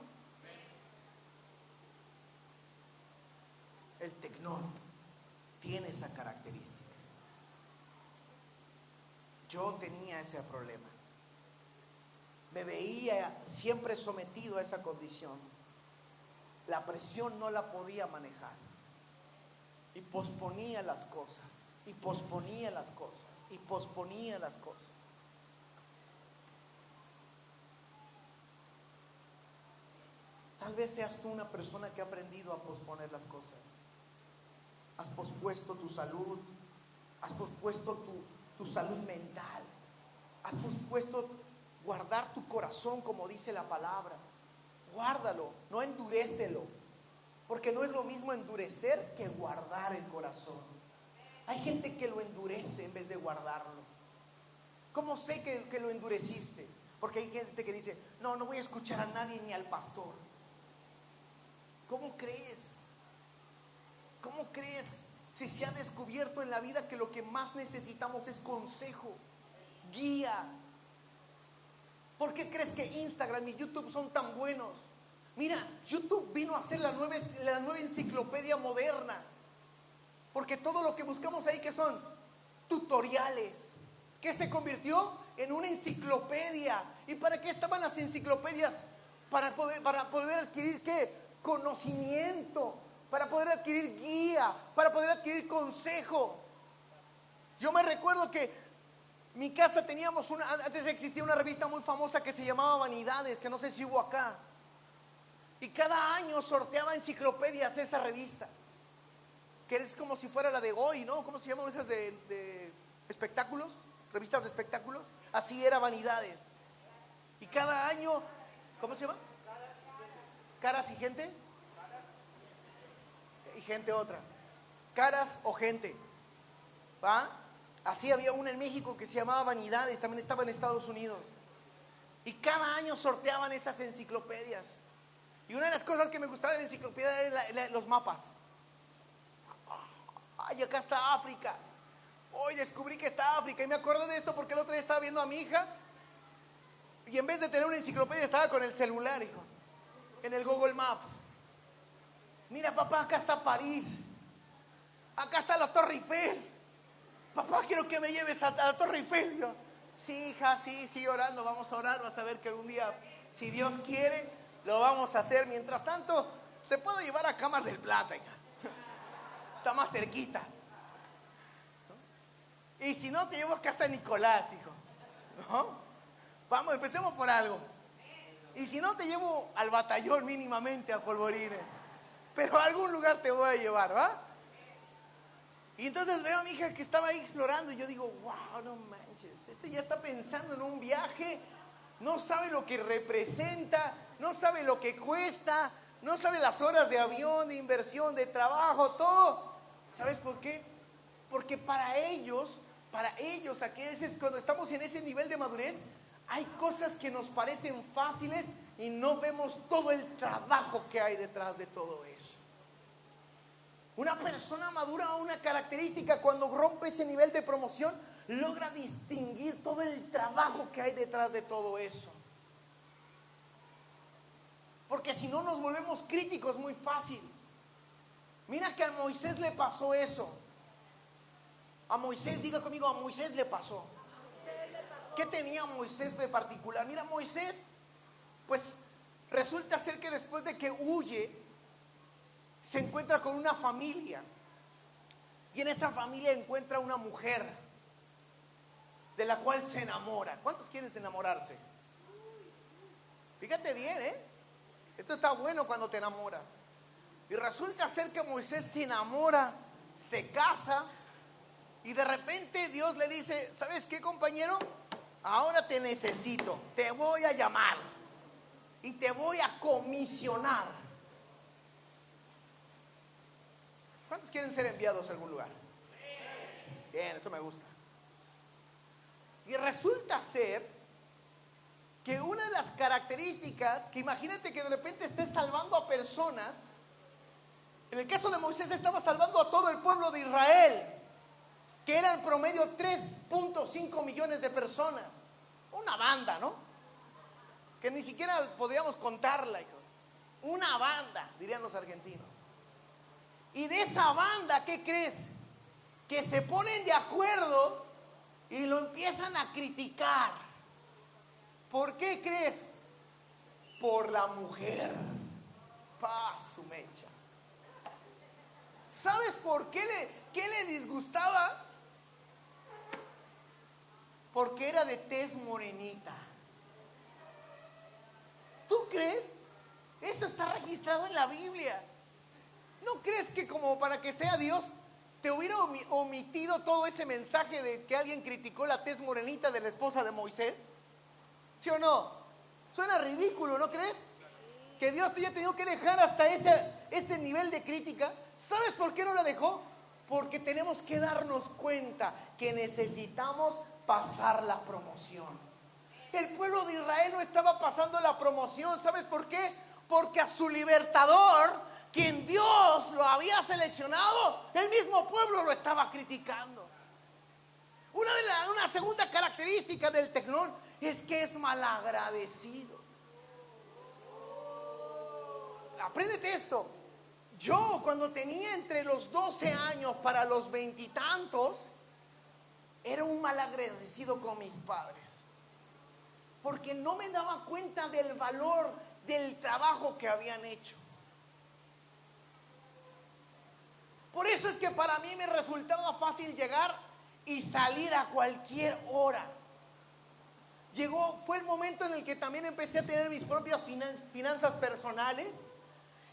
El Tecnón tiene esa característica. Yo tenía ese problema. Me veía siempre sometido a esa condición. La presión no la podía manejar. Y posponía las cosas. Y posponía las cosas. Y posponía las cosas. Tal vez seas tú una persona que ha aprendido a posponer las cosas. Has pospuesto tu salud. Has pospuesto tu salud mental. has pospuesto guardar tu corazón como dice la palabra. Guárdalo, no endurécelo. Porque no es lo mismo endurecer que guardar el corazón. Hay gente que lo endurece en vez de guardarlo. ¿Cómo sé que lo endureciste? Porque hay gente que dice, no voy a escuchar a nadie ni al pastor. ¿Cómo crees? ¿Cómo crees si se ha descubierto en la vida que lo que más necesitamos es consejo, guía? ¿Por qué crees que Instagram y YouTube son tan buenos? Mira, YouTube vino a ser la nueva enciclopedia moderna. Porque todo lo que buscamos ahí, ¿qué son? Tutoriales. ¿Qué se convirtió? En una enciclopedia. ¿Y para qué estaban las enciclopedias? Para poder adquirir ¿qué? Conocimiento. Para poder adquirir guía. Para poder adquirir consejo. Yo me recuerdo que en mi casa teníamos antes existía una revista muy famosa que se llamaba Vanidades, que no sé si hubo acá. Y cada año sorteaba enciclopedias esa revista. Que es como si fuera la de hoy, ¿no? ¿Cómo se llaman esas de espectáculos? Revistas de espectáculos. Así era Vanidades. Y cada año, ¿cómo se llama? Caras y gente. Y gente otra. Caras o gente. ¿Va? Así había una en México que se llamaba Vanidades. También estaba en Estados Unidos. Y cada año sorteaban esas enciclopedias. Y una de las cosas que me gustaba de la enciclopedia eran los mapas. Ay, acá está África. Hoy descubrí que está África. Y me acuerdo de esto porque el otro día estaba viendo a mi hija. Y en vez de tener una enciclopedia estaba con el celular, hijo. En el Google Maps. Mira, papá, acá está París. Acá está la Torre Eiffel. Papá, quiero que me lleves a la Torre Eiffel. Yo, sí, hija, sí, sigue orando. Vamos a orar. Vas a ver que algún día, si Dios quiere, lo vamos a hacer. Mientras tanto, se puede llevar a Cámara del Plata, hija. Está más cerquita. ¿No? Y si no, te llevo a Casa Nicolás, hijo. ¿No? Vamos, empecemos por algo. Y si no, te llevo al batallón mínimamente, a Polvorines. Pero a algún lugar te voy a llevar, ¿va? Y entonces veo a mi hija que estaba ahí explorando y yo digo, wow, no manches, este ya está pensando en un viaje, no sabe lo que representa, no sabe lo que cuesta, no sabe las horas de avión, de inversión, de trabajo, todo. ¿Sabes por qué? Porque para ellos, a veces cuando estamos en ese nivel de madurez, hay cosas que nos parecen fáciles y no vemos todo el trabajo que hay detrás de todo eso. Una persona madura, una característica, cuando rompe ese nivel de promoción, logra distinguir todo el trabajo que hay detrás de todo eso. Porque si no nos volvemos críticos muy fácil. Mira que a Moisés le pasó eso. A Moisés, diga conmigo, a Moisés le pasó. ¿Qué tenía Moisés de particular? Mira, Moisés, pues resulta ser que después de que huye, se encuentra con una familia. Y en esa familia encuentra una mujer de la cual se enamora. ¿Cuántos quieren enamorarse? Fíjate bien, esto está bueno cuando te enamoras. Y resulta ser que Moisés se enamora, se casa, y de repente Dios le dice, ¿sabes qué, compañero? Ahora te necesito, te voy a llamar y te voy a comisionar. ¿Cuántos quieren ser enviados a algún lugar? Bien, eso me gusta. Y resulta ser que una de las características, que imagínate que de repente estés salvando a personas. En el caso de Moisés estaba salvando a todo el pueblo de Israel, que era en promedio 3.5 millones de personas. Una banda, ¿no? Que ni siquiera podíamos contarla, hijo. Una banda, dirían los argentinos. Y de esa banda, ¿qué crees? Que se ponen de acuerdo y lo empiezan a criticar. ¿Por qué crees? Por la mujer. Paz, su mecha. ¿Sabes por qué le disgustaba? Porque era de tez morenita. ¿Tú crees? Eso está registrado en la Biblia. ¿No crees que como para que sea Dios te hubiera omitido todo ese mensaje de que alguien criticó la tez morenita de la esposa de Moisés? ¿Sí o no? Suena ridículo, ¿no crees? Que Dios te haya tenido que dejar hasta ese nivel de crítica. ¿Sabes por qué no la dejó? Porque tenemos que darnos cuenta que necesitamos pasar la promoción. El pueblo de Israel no estaba pasando la promoción. ¿Sabes por qué? Porque a su libertador, quien Dios lo había seleccionado, el mismo pueblo lo estaba criticando. Una segunda característica del tecnón es que es malagradecido. Apréndete esto. Yo cuando tenía entre los 12 años para los 20 y tantos, era un malagradecido con mis padres. Porque no me daba cuenta del valor del trabajo que habían hecho. Por eso es que para mí me resultaba fácil llegar y salir a cualquier hora. Fue el momento en el que también empecé a tener mis propias finanzas personales.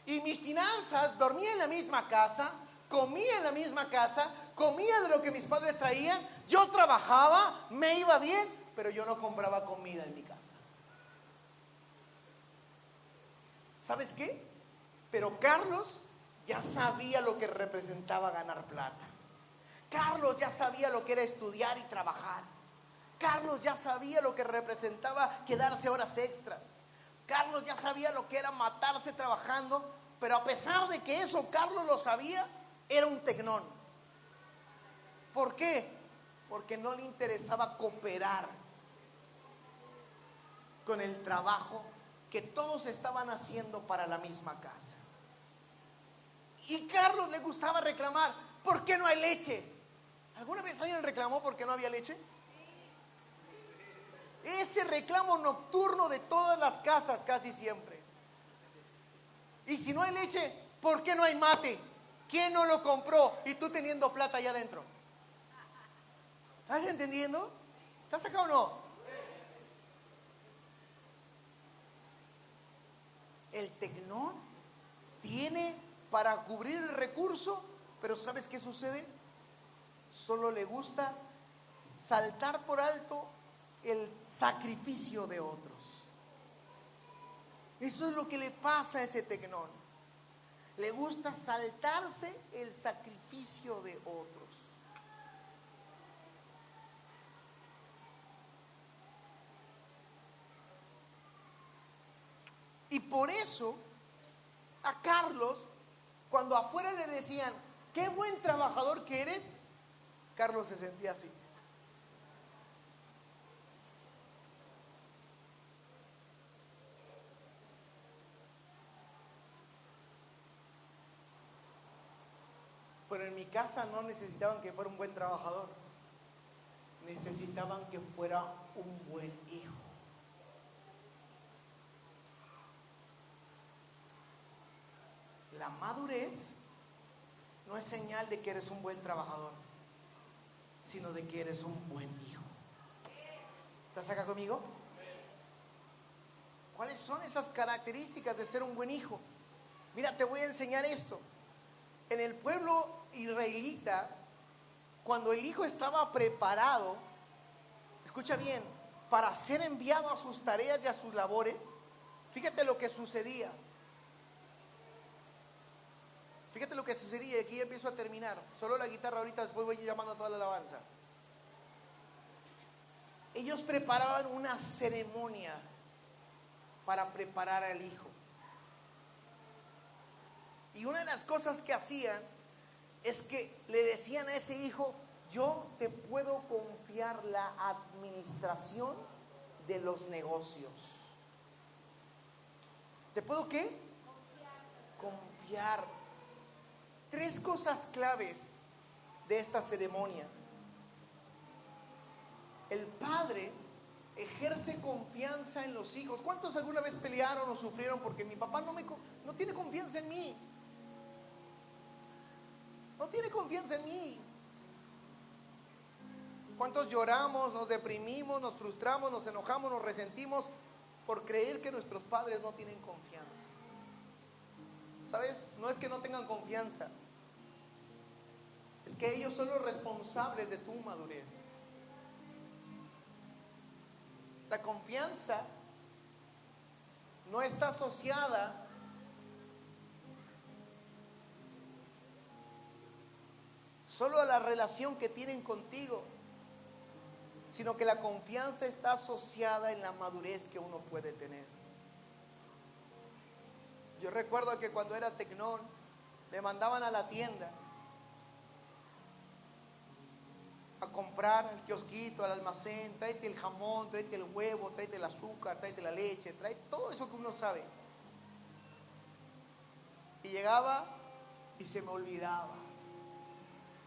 Y mis finanzas, dormía en la misma casa, comía en la misma casa, comía de lo que mis padres traían. Yo trabajaba, me iba bien, pero yo no compraba comida en mi casa. ¿Sabes qué? Pero Carlos ya sabía lo que representaba ganar plata. Carlos ya sabía lo que era estudiar y trabajar. Carlos ya sabía lo que representaba quedarse horas extras. Carlos ya sabía lo que era matarse trabajando, pero a pesar de que eso Carlos lo sabía, era un tecnón. ¿Por qué? Porque no le interesaba cooperar con el trabajo que todos estaban haciendo para la misma casa. Y Carlos le gustaba reclamar, ¿por qué no hay leche? ¿Alguna vez alguien reclamó por qué no había leche? Ese reclamo nocturno de todas las casas casi siempre. Y si no hay leche, ¿por qué no hay mate? ¿Quién no lo compró? Y tú teniendo plata allá adentro. ¿Estás entendiendo? ¿Estás acá o no? El tecnón tiene para cubrir el recurso, pero ¿sabes qué sucede? Solo le gusta saltar por alto el sacrificio de otros. Eso es lo que le pasa a ese tecnón. Le gusta saltarse el sacrificio de otros. Y por eso a Carlos, cuando afuera le decían, qué buen trabajador que eres, Carlos se sentía así. Pero en mi casa no necesitaban que fuera un buen trabajador. Necesitaban que fuera un buen hijo. La madurez no es señal de que eres un buen trabajador, sino de que eres un buen hijo. ¿Estás acá conmigo? ¿Cuáles son esas características de ser un buen hijo? Mira, te voy a enseñar esto. En el pueblo israelita, cuando el hijo estaba preparado, escucha bien, para ser enviado a sus tareas y a sus labores, fíjate lo que sucedía. Fíjate lo que sucedía, y aquí ya empiezo a terminar. Solo la guitarra ahorita, después voy llamando a toda la alabanza. Ellos preparaban una ceremonia para preparar al hijo. Y una de las cosas que hacían es que le decían a ese hijo, yo te puedo confiar la administración de los negocios. ¿Te puedo qué? Confiar. 3 cosas claves de esta ceremonia. El padre ejerce confianza en los hijos. ¿Cuántos alguna vez pelearon o sufrieron porque mi papá no tiene confianza en mí? No tiene confianza en mí. ¿Cuántos lloramos, nos deprimimos, nos frustramos, nos enojamos, nos resentimos por creer que nuestros padres no tienen confianza? ¿Sabes? No es que no tengan confianza. es que ellos son los responsables de tu madurez. La confianza no está asociada solo a la relación que tienen contigo, sino que la confianza está asociada en la madurez que uno puede tener. Yo recuerdo que cuando era tecnón, me mandaban a la tienda a comprar al kiosquito, al almacén, tráete el jamón, tráete el huevo, tráete el azúcar, tráete la leche, tráete todo eso que uno sabe. Y llegaba y se me olvidaba.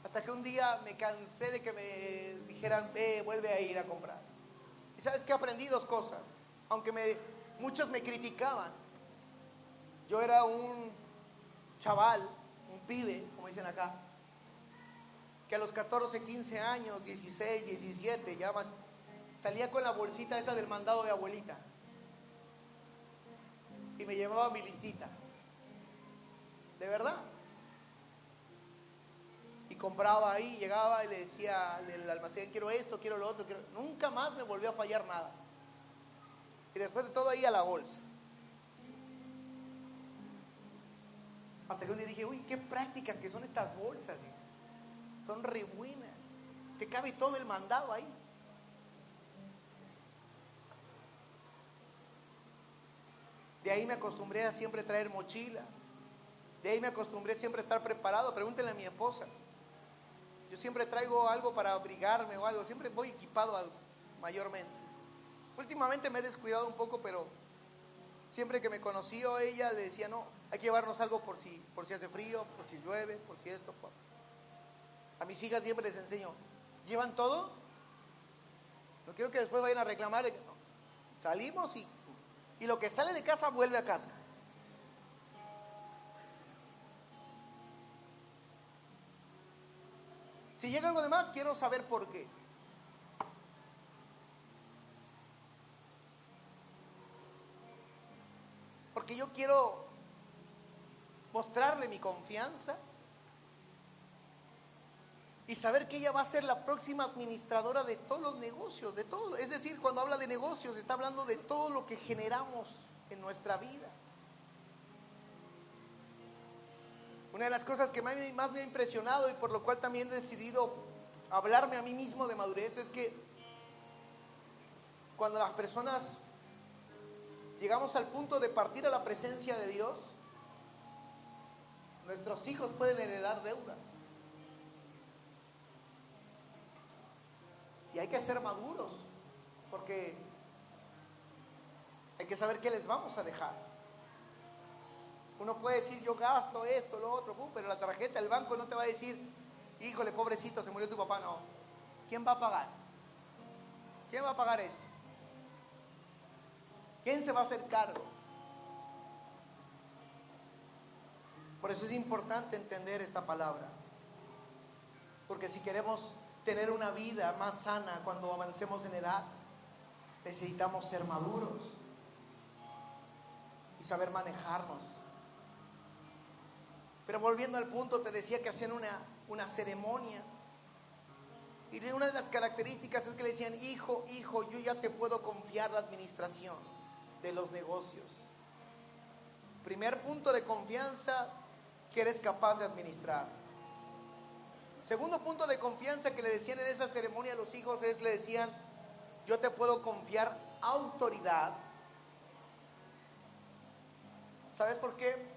Hasta que un día me cansé de que me dijeran, vuelve a ir a comprar. Y sabes que aprendí dos cosas, aunque muchos me criticaban. Yo era un chaval, un pibe, como dicen acá, que a los 14, 15 años, 16, 17, ya salía con la bolsita esa del mandado de abuelita y me llevaba mi listita, de verdad, y compraba ahí, llegaba y le decía al almacén, quiero esto, quiero lo otro, nunca más me volvió a fallar nada, y después de todo ahí a la bolsa. Hasta que un día dije, uy, qué prácticas que son estas bolsas, son re buenas, te cabe todo el mandado ahí. De ahí me acostumbré a siempre traer mochila, de ahí me acostumbré siempre a estar preparado. Pregúntenle a mi esposa, yo siempre traigo algo para abrigarme o algo, siempre voy equipado mayormente. Últimamente me he descuidado un poco, pero siempre que me conoció ella le decía, no, hay que llevarnos algo por si hace frío, por si llueve, por si esto. A mis hijas siempre les enseño, ¿llevan todo? No quiero que después vayan a reclamar. No. Salimos y lo que sale de casa vuelve a casa. Si llega algo de más, quiero saber por qué. Porque yo quiero mostrarle mi confianza y saber que ella va a ser la próxima administradora de todos los negocios, de todo. Es decir, cuando habla de negocios, está hablando de todo lo que generamos en nuestra vida. Una de las cosas que más me ha impresionado y por lo cual también he decidido hablarme a mí mismo de madurez es que cuando las personas llegamos al punto de partir a la presencia de Dios, nuestros hijos pueden heredar deudas. Y hay que ser maduros, porque hay que saber qué les vamos a dejar. Uno puede decir, yo gasto esto, lo otro, pero la tarjeta del banco no te va a decir, híjole, pobrecito, se murió tu papá. No. ¿Quién va a pagar? ¿Quién va a pagar esto? ¿Quién se va a hacer cargo? Por eso es importante entender esta palabra, porque si queremos tener una vida más sana cuando avancemos en edad, necesitamos ser maduros y saber manejarnos. Pero volviendo al punto, te decía que hacían una ceremonia, y una de las características es que le decían, hijo, yo ya te puedo confiar la administración de los negocios. Primer punto de confianza, que eres capaz de administrar. Segundo punto de confianza que le decían en esa ceremonia a los hijos es, le decían, yo te puedo confiar autoridad. ¿Sabes por qué?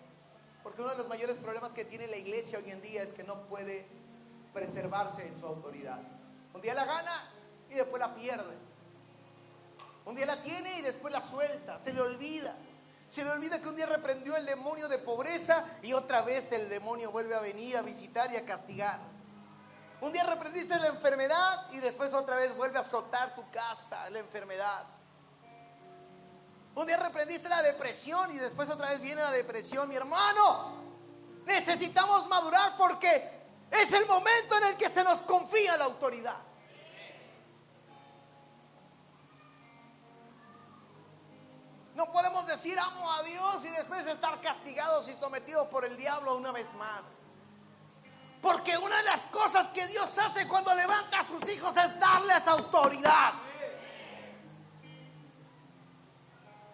Porque uno de los mayores problemas que tiene la iglesia hoy en día es que no puede preservarse en su autoridad. Un día la gana y después la pierde. Un día la tiene y después la suelta, se le olvida. Se le olvida que un día reprendió el demonio de pobreza y otra vez el demonio vuelve a venir a visitar y a castigar. Un día reprendiste la enfermedad y después otra vez vuelve a azotar tu casa, la enfermedad. Un día reprendiste la depresión y después otra vez viene la depresión. Mi hermano, necesitamos madurar porque es el momento en el que se nos confía la autoridad. No podemos decir amo a Dios y después estar castigados y sometidos por el diablo una vez más. Porque una de las cosas que Dios hace cuando levanta a sus hijos es darles autoridad.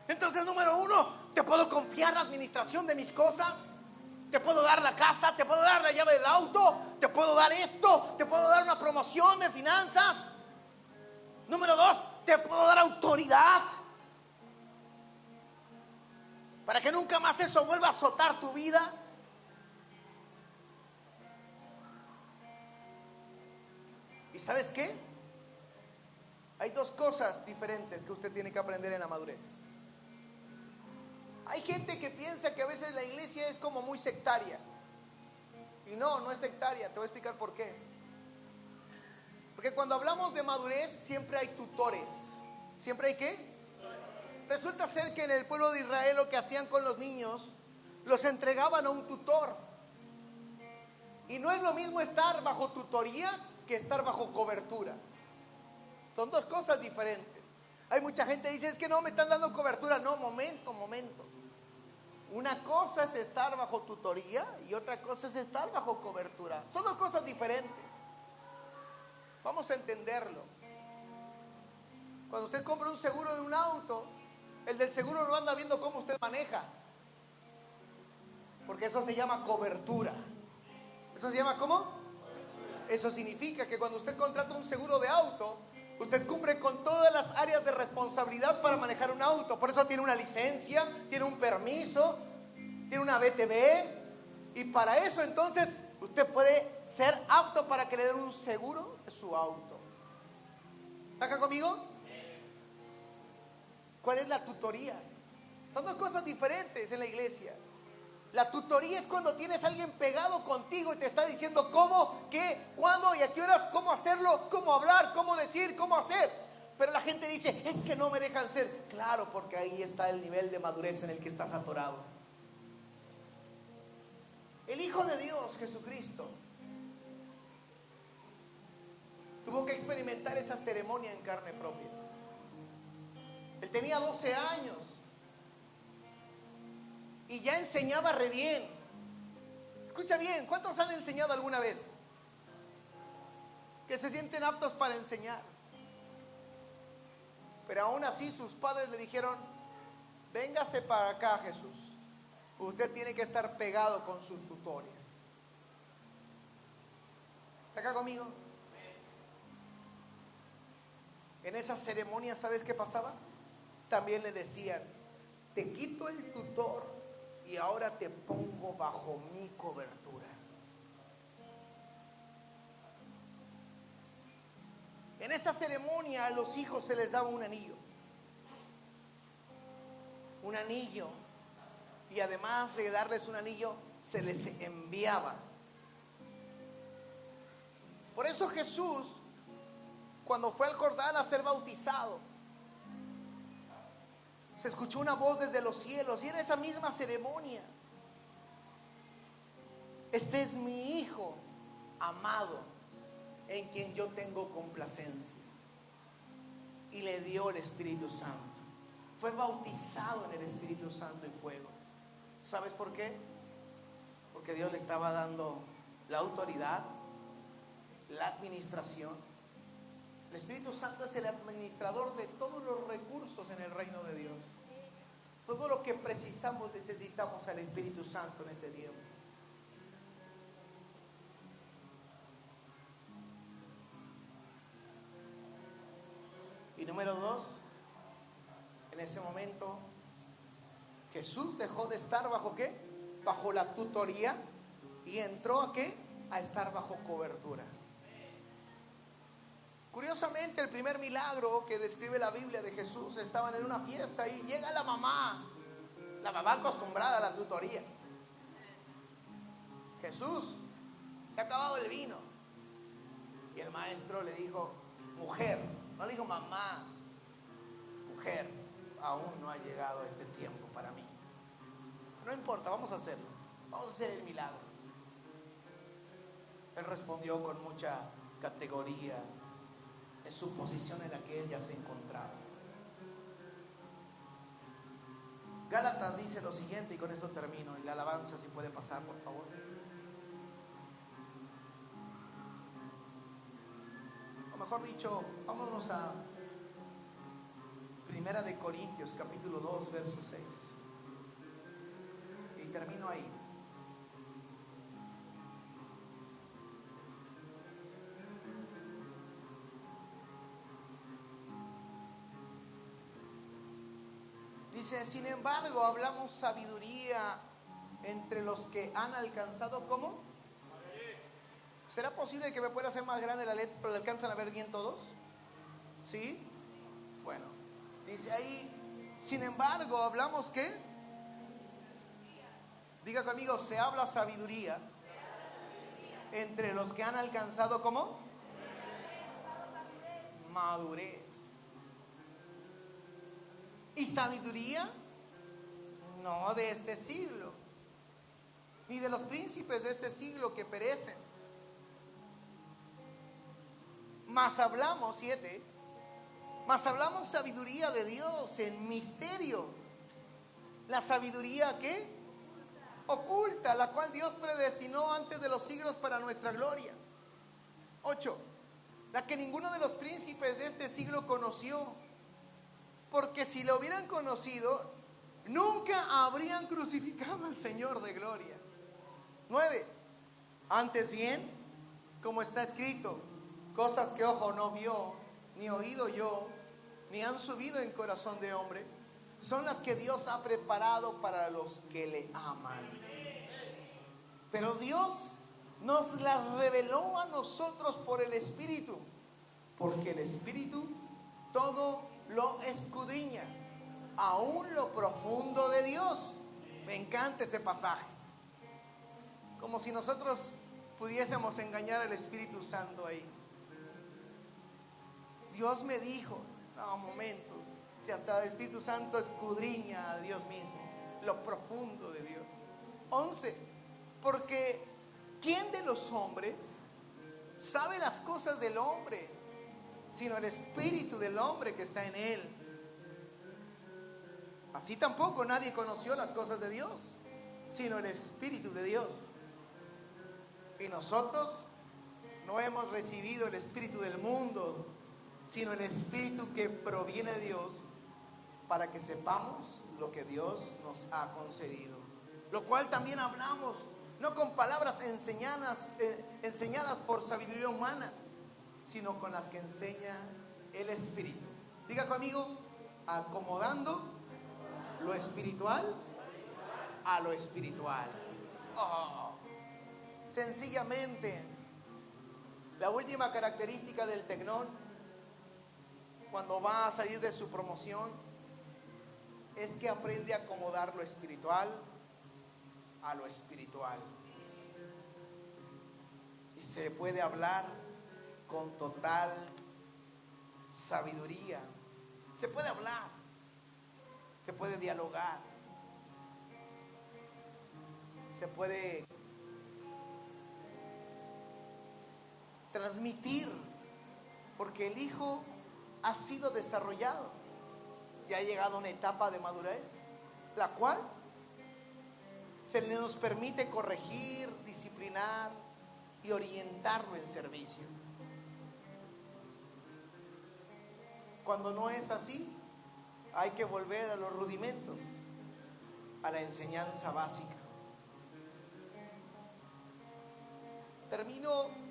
Entonces, número uno, te puedo confiar la administración de mis cosas. Te puedo dar la casa, te puedo dar la llave del auto, te puedo dar esto, te puedo dar una promoción de finanzas. Número dos, te puedo dar autoridad para que nunca más eso vuelva a azotar tu vida. ¿Y sabes qué? Hay dos cosas diferentes que usted tiene que aprender en la madurez. Hay gente que piensa que a veces la iglesia es como muy sectaria. Y no es sectaria. Te voy a explicar por qué. Porque cuando hablamos de madurez siempre hay tutores. ¿Siempre hay qué? Resulta ser que en el pueblo de Israel lo que hacían con los niños, los entregaban a un tutor. Y no es lo mismo estar bajo tutoría que estar bajo cobertura. Son dos cosas diferentes. Hay mucha gente que dice, es que no me están dando cobertura. No, momento. Una cosa es estar bajo tutoría y otra cosa es estar bajo cobertura. Son dos cosas diferentes. Vamos a entenderlo. Cuando usted compra un seguro de un auto, el del seguro no anda viendo cómo usted maneja. Porque eso se llama cobertura. ¿Eso se llama cómo? Eso significa que cuando usted contrata un seguro de auto, usted cumple con todas las áreas de responsabilidad para manejar un auto. Por eso tiene una licencia, tiene un permiso, tiene una BTV. Y para eso entonces usted puede ser apto para que le den un seguro de su auto. ¿Está acá conmigo? ¿Cuál es la tutoría? Son dos cosas diferentes en la iglesia. La tutoría es cuando tienes a alguien pegado contigo y te está diciendo cómo, qué, cuándo y a qué horas, cómo hacerlo, cómo hablar, cómo decir, cómo hacer. Pero la gente dice, es que no me dejan ser. Claro, porque ahí está el nivel de madurez en el que estás atorado. El Hijo de Dios, Jesucristo, tuvo que experimentar esa ceremonia en carne propia. Él tenía 12 años. Y ya enseñaba re bien. Escucha bien, ¿cuántos han enseñado alguna vez? Que se sienten aptos para enseñar. Pero aún así sus padres le dijeron, véngase para acá, Jesús. Usted tiene que estar pegado con sus tutores. ¿Está acá conmigo? En esa ceremonia, ¿sabes qué pasaba? También le decían, te quito el tutor y ahora te pongo bajo mi cobertura. En esa ceremonia a los hijos se les daba un anillo. Un anillo. Y además de darles un anillo, se les enviaba. Por eso Jesús, cuando fue al Jordán a ser bautizado, se escuchó una voz desde los cielos y en esa misma ceremonia, este es mi Hijo amado, en quien yo tengo complacencia. Y le dio el Espíritu Santo. Fue bautizado en el Espíritu Santo y fuego. ¿Sabes por qué? Porque Dios le estaba dando la autoridad, la administración. El Espíritu Santo es el administrador de todos los recursos en el reino de Dios. Todo lo que precisamos, necesitamos al Espíritu Santo en este tiempo. Y número dos, en ese momento Jesús dejó de estar bajo ¿qué? Bajo la tutoría y entró ¿a qué? A estar bajo cobertura. Curiosamente, el primer milagro que describe la Biblia de Jesús, estaban en una fiesta y llega la mamá acostumbrada a la tutoría. Jesús, se ha acabado el vino. Y el maestro le dijo, mujer, no le dijo mamá, mujer, aún no ha llegado este tiempo para mí. No importa, vamos a hacerlo, vamos a hacer el milagro. Él respondió con mucha categoría en su posición en la que él ya se encontraba. Gálatas dice lo siguiente, y con esto termino, y la alabanza si puede pasar por favor. mejor dicho, vámonos a Primera de Corintios, capítulo 2, verso 6. Y termino ahí. Dice, sin embargo, hablamos sabiduría entre los que han alcanzado, ¿cómo? ¿Será posible que me pueda hacer más grande la letra, pero le alcanzan a ver bien todos? ¿Sí? Bueno, dice ahí, sin embargo, hablamos ¿qué? Diga conmigo, se habla sabiduría entre los que han alcanzado, ¿cómo? Madurez. ¿Y sabiduría? No de este siglo, ni de los príncipes de este siglo que perecen. Mas hablamos, 7, mas hablamos sabiduría de Dios en misterio. La sabiduría ¿qué? Oculta, la cual Dios predestinó antes de los siglos para nuestra gloria. 8, la que ninguno de los príncipes de este siglo conoció, porque si lo hubieran conocido, nunca habrían crucificado al Señor de gloria. 9, antes bien, como está escrito, cosas que ojo no vio, ni oído yo, ni han subido en corazón de hombre, son las que Dios ha preparado para los que le aman. Pero Dios nos las reveló a nosotros por el Espíritu, porque el Espíritu todo lo escudriña, aún lo profundo de Dios. Me encanta ese pasaje. Como si nosotros pudiésemos engañar al Espíritu Santo ahí. Dios me dijo, no, un momento, si hasta el Espíritu Santo escudriña a Dios mismo, lo profundo de Dios. 11, porque ¿quién de los hombres sabe las cosas del hombre, sino el espíritu del hombre que está en él? Así tampoco nadie conoció las cosas de Dios, sino el Espíritu de Dios. Y nosotros no hemos recibido el espíritu del mundo, sino el Espíritu que proviene de Dios, para que sepamos lo que Dios nos ha concedido. Lo cual también hablamos, no con palabras enseñadas por sabiduría humana, sino con las que enseña el Espíritu. Diga conmigo, acomodando lo espiritual a lo espiritual. Oh, sencillamente, la última característica del Tecnón, cuando va a salir de su promoción, es que aprende a acomodar lo espiritual a lo espiritual. Y se puede hablar con total sabiduría. Se puede hablar, se puede dialogar, se puede transmitir, porque el hijo ha sido desarrollado y ha llegado a una etapa de madurez, la cual se nos permite corregir, disciplinar y orientarlo en servicio. Cuando no es así, hay que volver a los rudimentos, a la enseñanza básica. Termino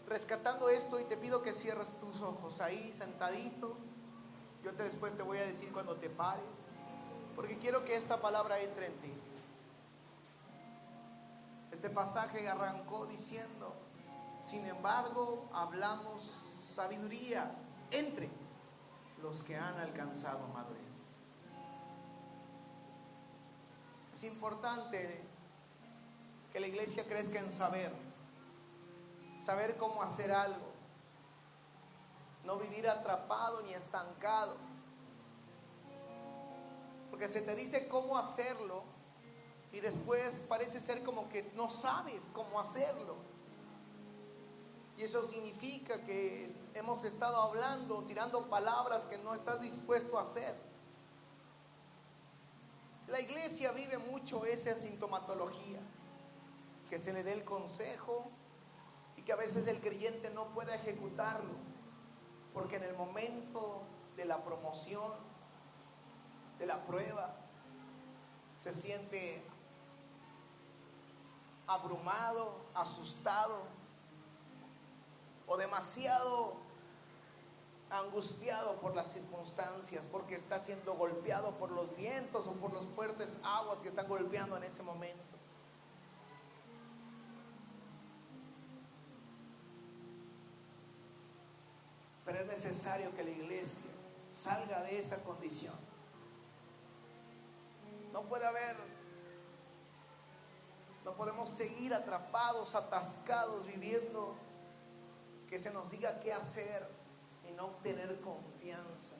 rescatando esto y te pido que cierres tus ojos ahí sentadito. Yo después te voy a decir cuando te pares, porque quiero que esta palabra entre en ti. Este pasaje arrancó diciendo, sin embargo, hablamos sabiduría entre los que han alcanzado madurez. Es importante que la iglesia crezca en saber cómo hacer algo, no vivir atrapado ni estancado, porque se te dice cómo hacerlo y después parece ser como que no sabes cómo hacerlo, y eso significa que hemos estado hablando, tirando palabras que no estás dispuesto a hacer. La iglesia vive mucho esa sintomatología, que se le dé el consejo y que a veces el creyente no pueda ejecutarlo. Porque en el momento de la promoción, de la prueba, se siente abrumado, asustado o demasiado angustiado por las circunstancias, porque está siendo golpeado por los vientos o por los fuertes aguas que están golpeando en ese momento. Pero es necesario que la iglesia salga de esa condición. No podemos seguir atrapados, atascados, viviendo que se nos diga qué hacer y no tener confianza.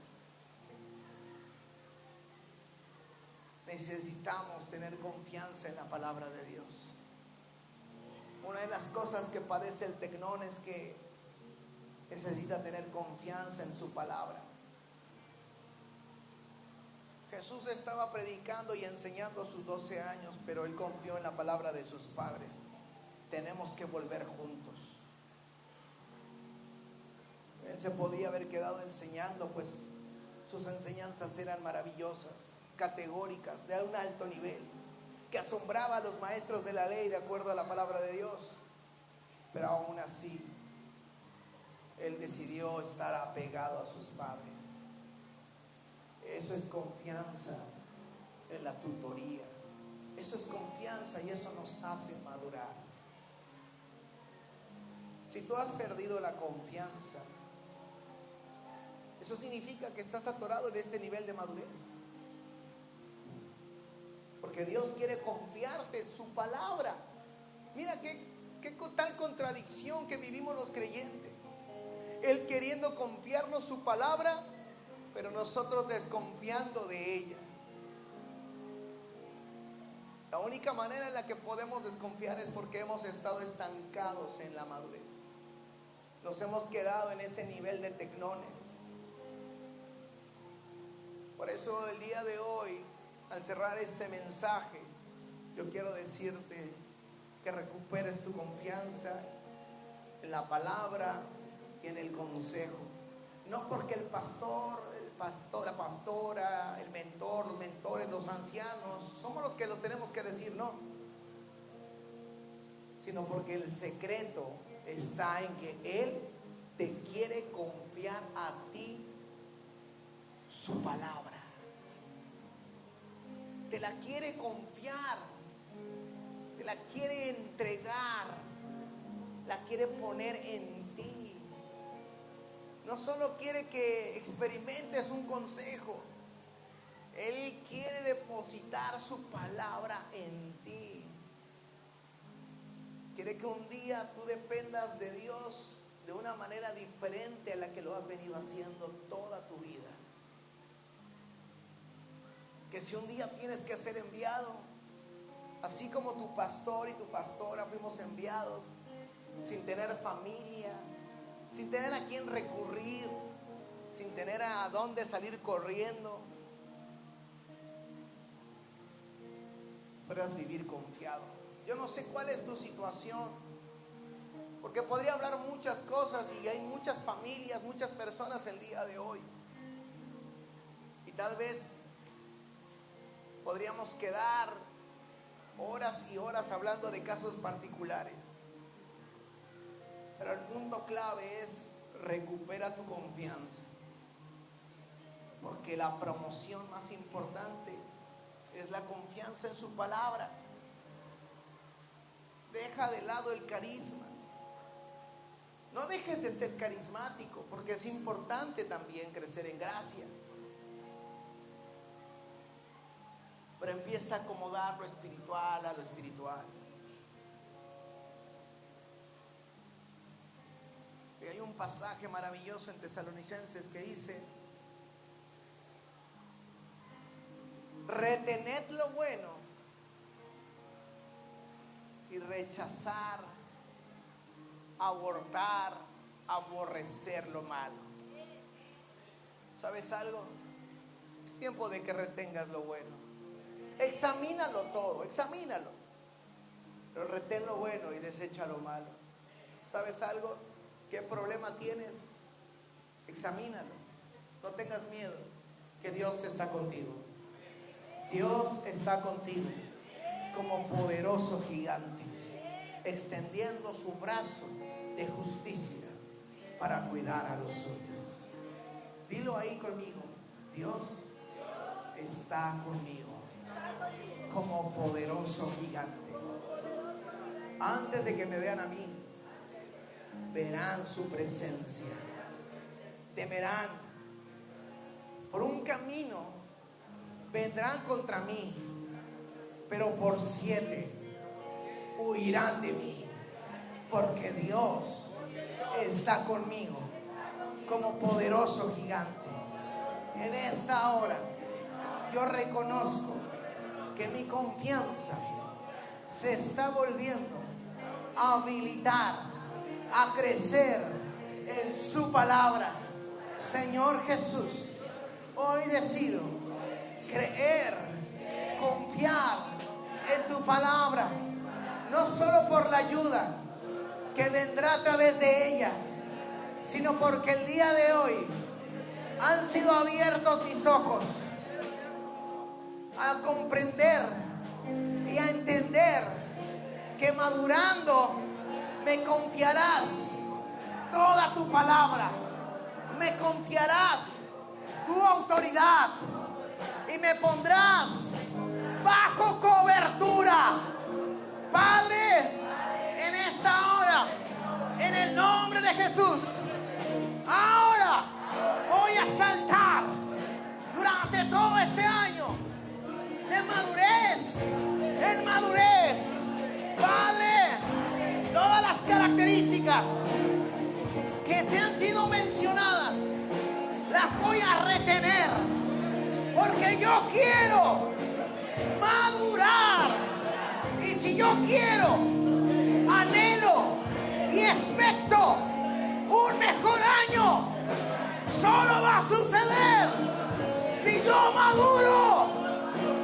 Necesitamos tener confianza en la palabra de Dios. Una de las cosas que padece el tecnón es que necesita tener confianza en su palabra. Jesús estaba predicando y enseñando a sus 12 años, pero él confió en la palabra de sus padres. Tenemos que volver juntos. Él se podía haber quedado enseñando, pues sus enseñanzas eran maravillosas, categóricas, de un alto nivel, que asombraba a los maestros de la ley de acuerdo a la palabra de Dios. Pero aún así, él decidió estar apegado a sus padres. Eso es confianza en la tutoría. Eso es confianza y eso nos hace madurar. Si tú has perdido la confianza, eso significa que estás atorado en este nivel de madurez. Porque Dios quiere confiarte en su palabra. Mira qué tal contradicción que vivimos los creyentes. Él queriendo confiarnos su palabra, pero nosotros desconfiando de ella. La única manera en la que podemos desconfiar es porque hemos estado estancados en la madurez. Nos hemos quedado en ese nivel de tecnones. Por eso el día de hoy, al cerrar este mensaje, yo quiero decirte que recuperes tu confianza en la palabra y en el consejo. No porque el pastor, la pastora, el mentor, los mentores, los ancianos, somos los que lo tenemos que decir, no. Sino porque el secreto está en que Él te quiere confiar a ti su palabra. Te la quiere confiar, te la quiere entregar, la quiere poner en ti. No solo quiere que experimentes un consejo, Él quiere depositar su palabra en ti. Quiere que un día tú dependas de Dios de una manera diferente a la que lo has venido haciendo toda tu vida. Que si un día tienes que ser enviado, así como tu pastor y tu pastora fuimos enviados, sin tener familia, sin tener a quién recurrir, sin tener a dónde salir corriendo, podrás vivir confiado. Yo no sé cuál es tu situación, porque podría hablar muchas cosas y hay muchas familias, muchas personas el día de hoy. Y tal vez podríamos quedar horas y horas hablando de casos particulares. Pero el punto clave es: recupera tu confianza. Porque la promoción más importante es la confianza en su palabra. Deja de lado el carisma. No dejes de ser carismático, porque es importante también crecer en gracia. Pero empieza a acomodar lo espiritual a lo espiritual. Y hay un pasaje maravilloso en Tesalonicenses que dice: retened lo bueno y rechazar, abortar, aborrecer lo malo. ¿Sabes algo? Es tiempo de que retengas lo bueno. Examínalo todo, examínalo. Pero retén lo bueno y desecha lo malo. ¿Sabes algo? ¿Qué problema tienes? Examínalo. No tengas miedo, que Dios está contigo. Dios está contigo como poderoso gigante, extendiendo su brazo de justicia para cuidar a los suyos. Dilo ahí conmigo: Dios está conmigo como poderoso gigante. Antes de que me vean a mí, verán su presencia. Temerán. Por un camino vendrán contra mí, pero por 7 huirán de mí, porque Dios está conmigo como poderoso gigante. En esta hora yo reconozco que mi confianza se está volviendo a habilitar, a crecer en su palabra. Señor Jesús, hoy decido creer, confiar en tu palabra, no solo por la ayuda que vendrá a través de ella, sino porque el día de hoy han sido abiertos mis ojos a comprender y a entender que madurando me confiarás toda tu palabra, me confiarás tu autoridad y me pondrás bajo cobertura. Padre, en esta hora, en el nombre de Jesús, ahora voy a saltar durante todo este año de madurez en madurez. Padre, todas las características que se han sido mencionadas las voy a retener, porque yo quiero madurar. Y si yo quiero, anhelo y expecto un mejor año, solo va a suceder si yo maduro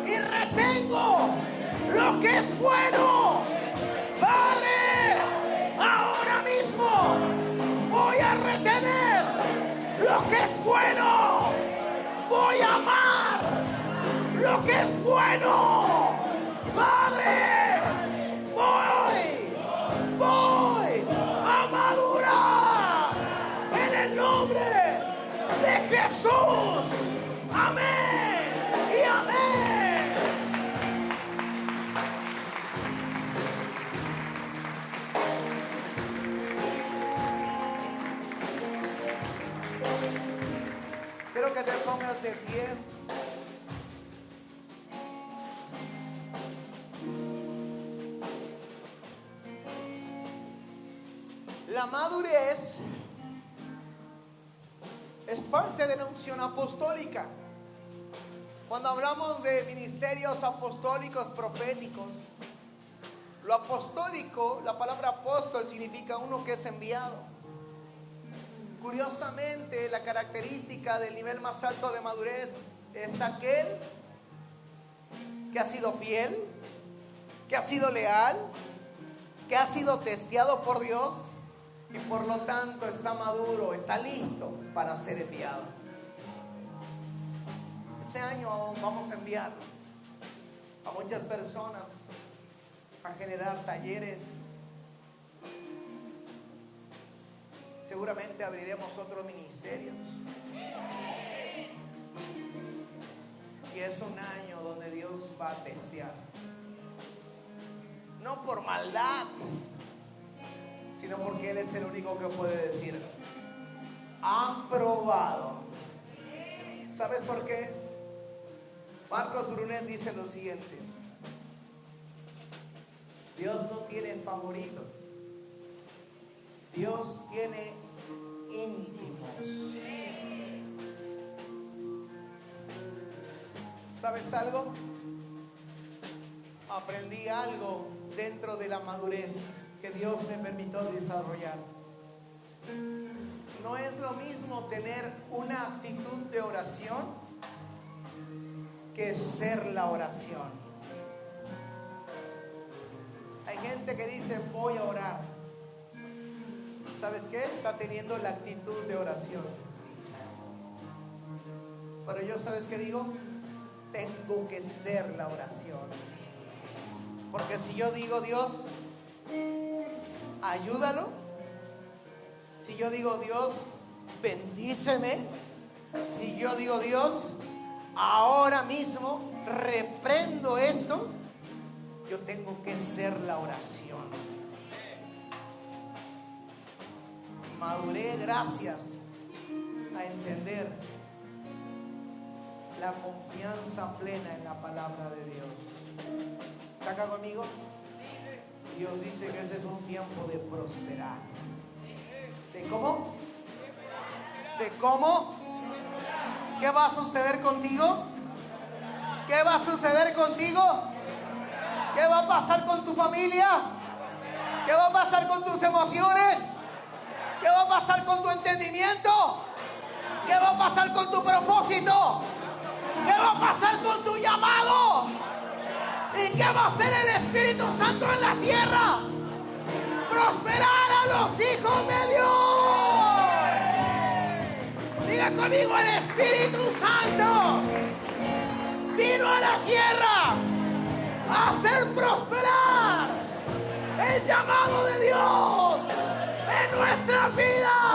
y retengo lo que es bueno. Padre, ahora mismo voy a retener lo que es bueno. Voy a amar lo que es bueno. Padre, voy a madurar en el nombre de Jesús. Amén y amén. Quiero que te pongas de pie. La madurez es parte de la unción apostólica. Cuando hablamos de ministerios apostólicos, proféticos, lo apostólico, la palabra apóstol significa uno que es enviado. Curiosamente, la característica del nivel más alto de madurez es aquel que ha sido fiel, que ha sido leal, que ha sido testeado por Dios y por lo tanto está maduro, está listo para ser enviado. Este año vamos a enviar a muchas personas a generar talleres. Seguramente abriremos otros ministerios. Y es un año donde Dios va a testear. No por maldad, sino porque Él es el único que puede decir: aprobado. ¿Sabes por qué? Marcos Brunet dice lo siguiente: Dios no tiene favoritos, Dios tiene íntimos. ¿Sabes algo? Aprendí algo dentro de la madurez que Dios me permitió desarrollar. No es lo mismo tener una actitud de oración que ser la oración. Hay gente que dice: voy a orar. ¿Sabes qué? Está teniendo la actitud de oración. Pero yo, ¿sabes qué digo? Tengo que ser la oración. Porque si yo digo, Dios, ayúdalo. Si yo digo, Dios, bendíceme. Si yo digo, Dios, ahora mismo reprendo esto, yo tengo que ser la oración. Maduré gracias a entender la confianza plena en la palabra de Dios. ¿Está acá conmigo? Dios dice que este es un tiempo de prosperar. ¿De cómo? ¿De cómo? ¿Qué va a suceder contigo? ¿Qué va a suceder contigo? ¿Qué va a pasar con tu familia? ¿Qué va a pasar con tus emociones? ¿Qué va a pasar con tu entendimiento? ¿Qué va a pasar con tu propósito? ¿Qué va a pasar con tu llamado? ¿Y qué va a hacer el Espíritu Santo en la tierra? Prosperar a los hijos de Dios. Diga conmigo, el Espíritu Santo vino a la tierra a hacer prosperar el llamado de Dios en nuestras vidas.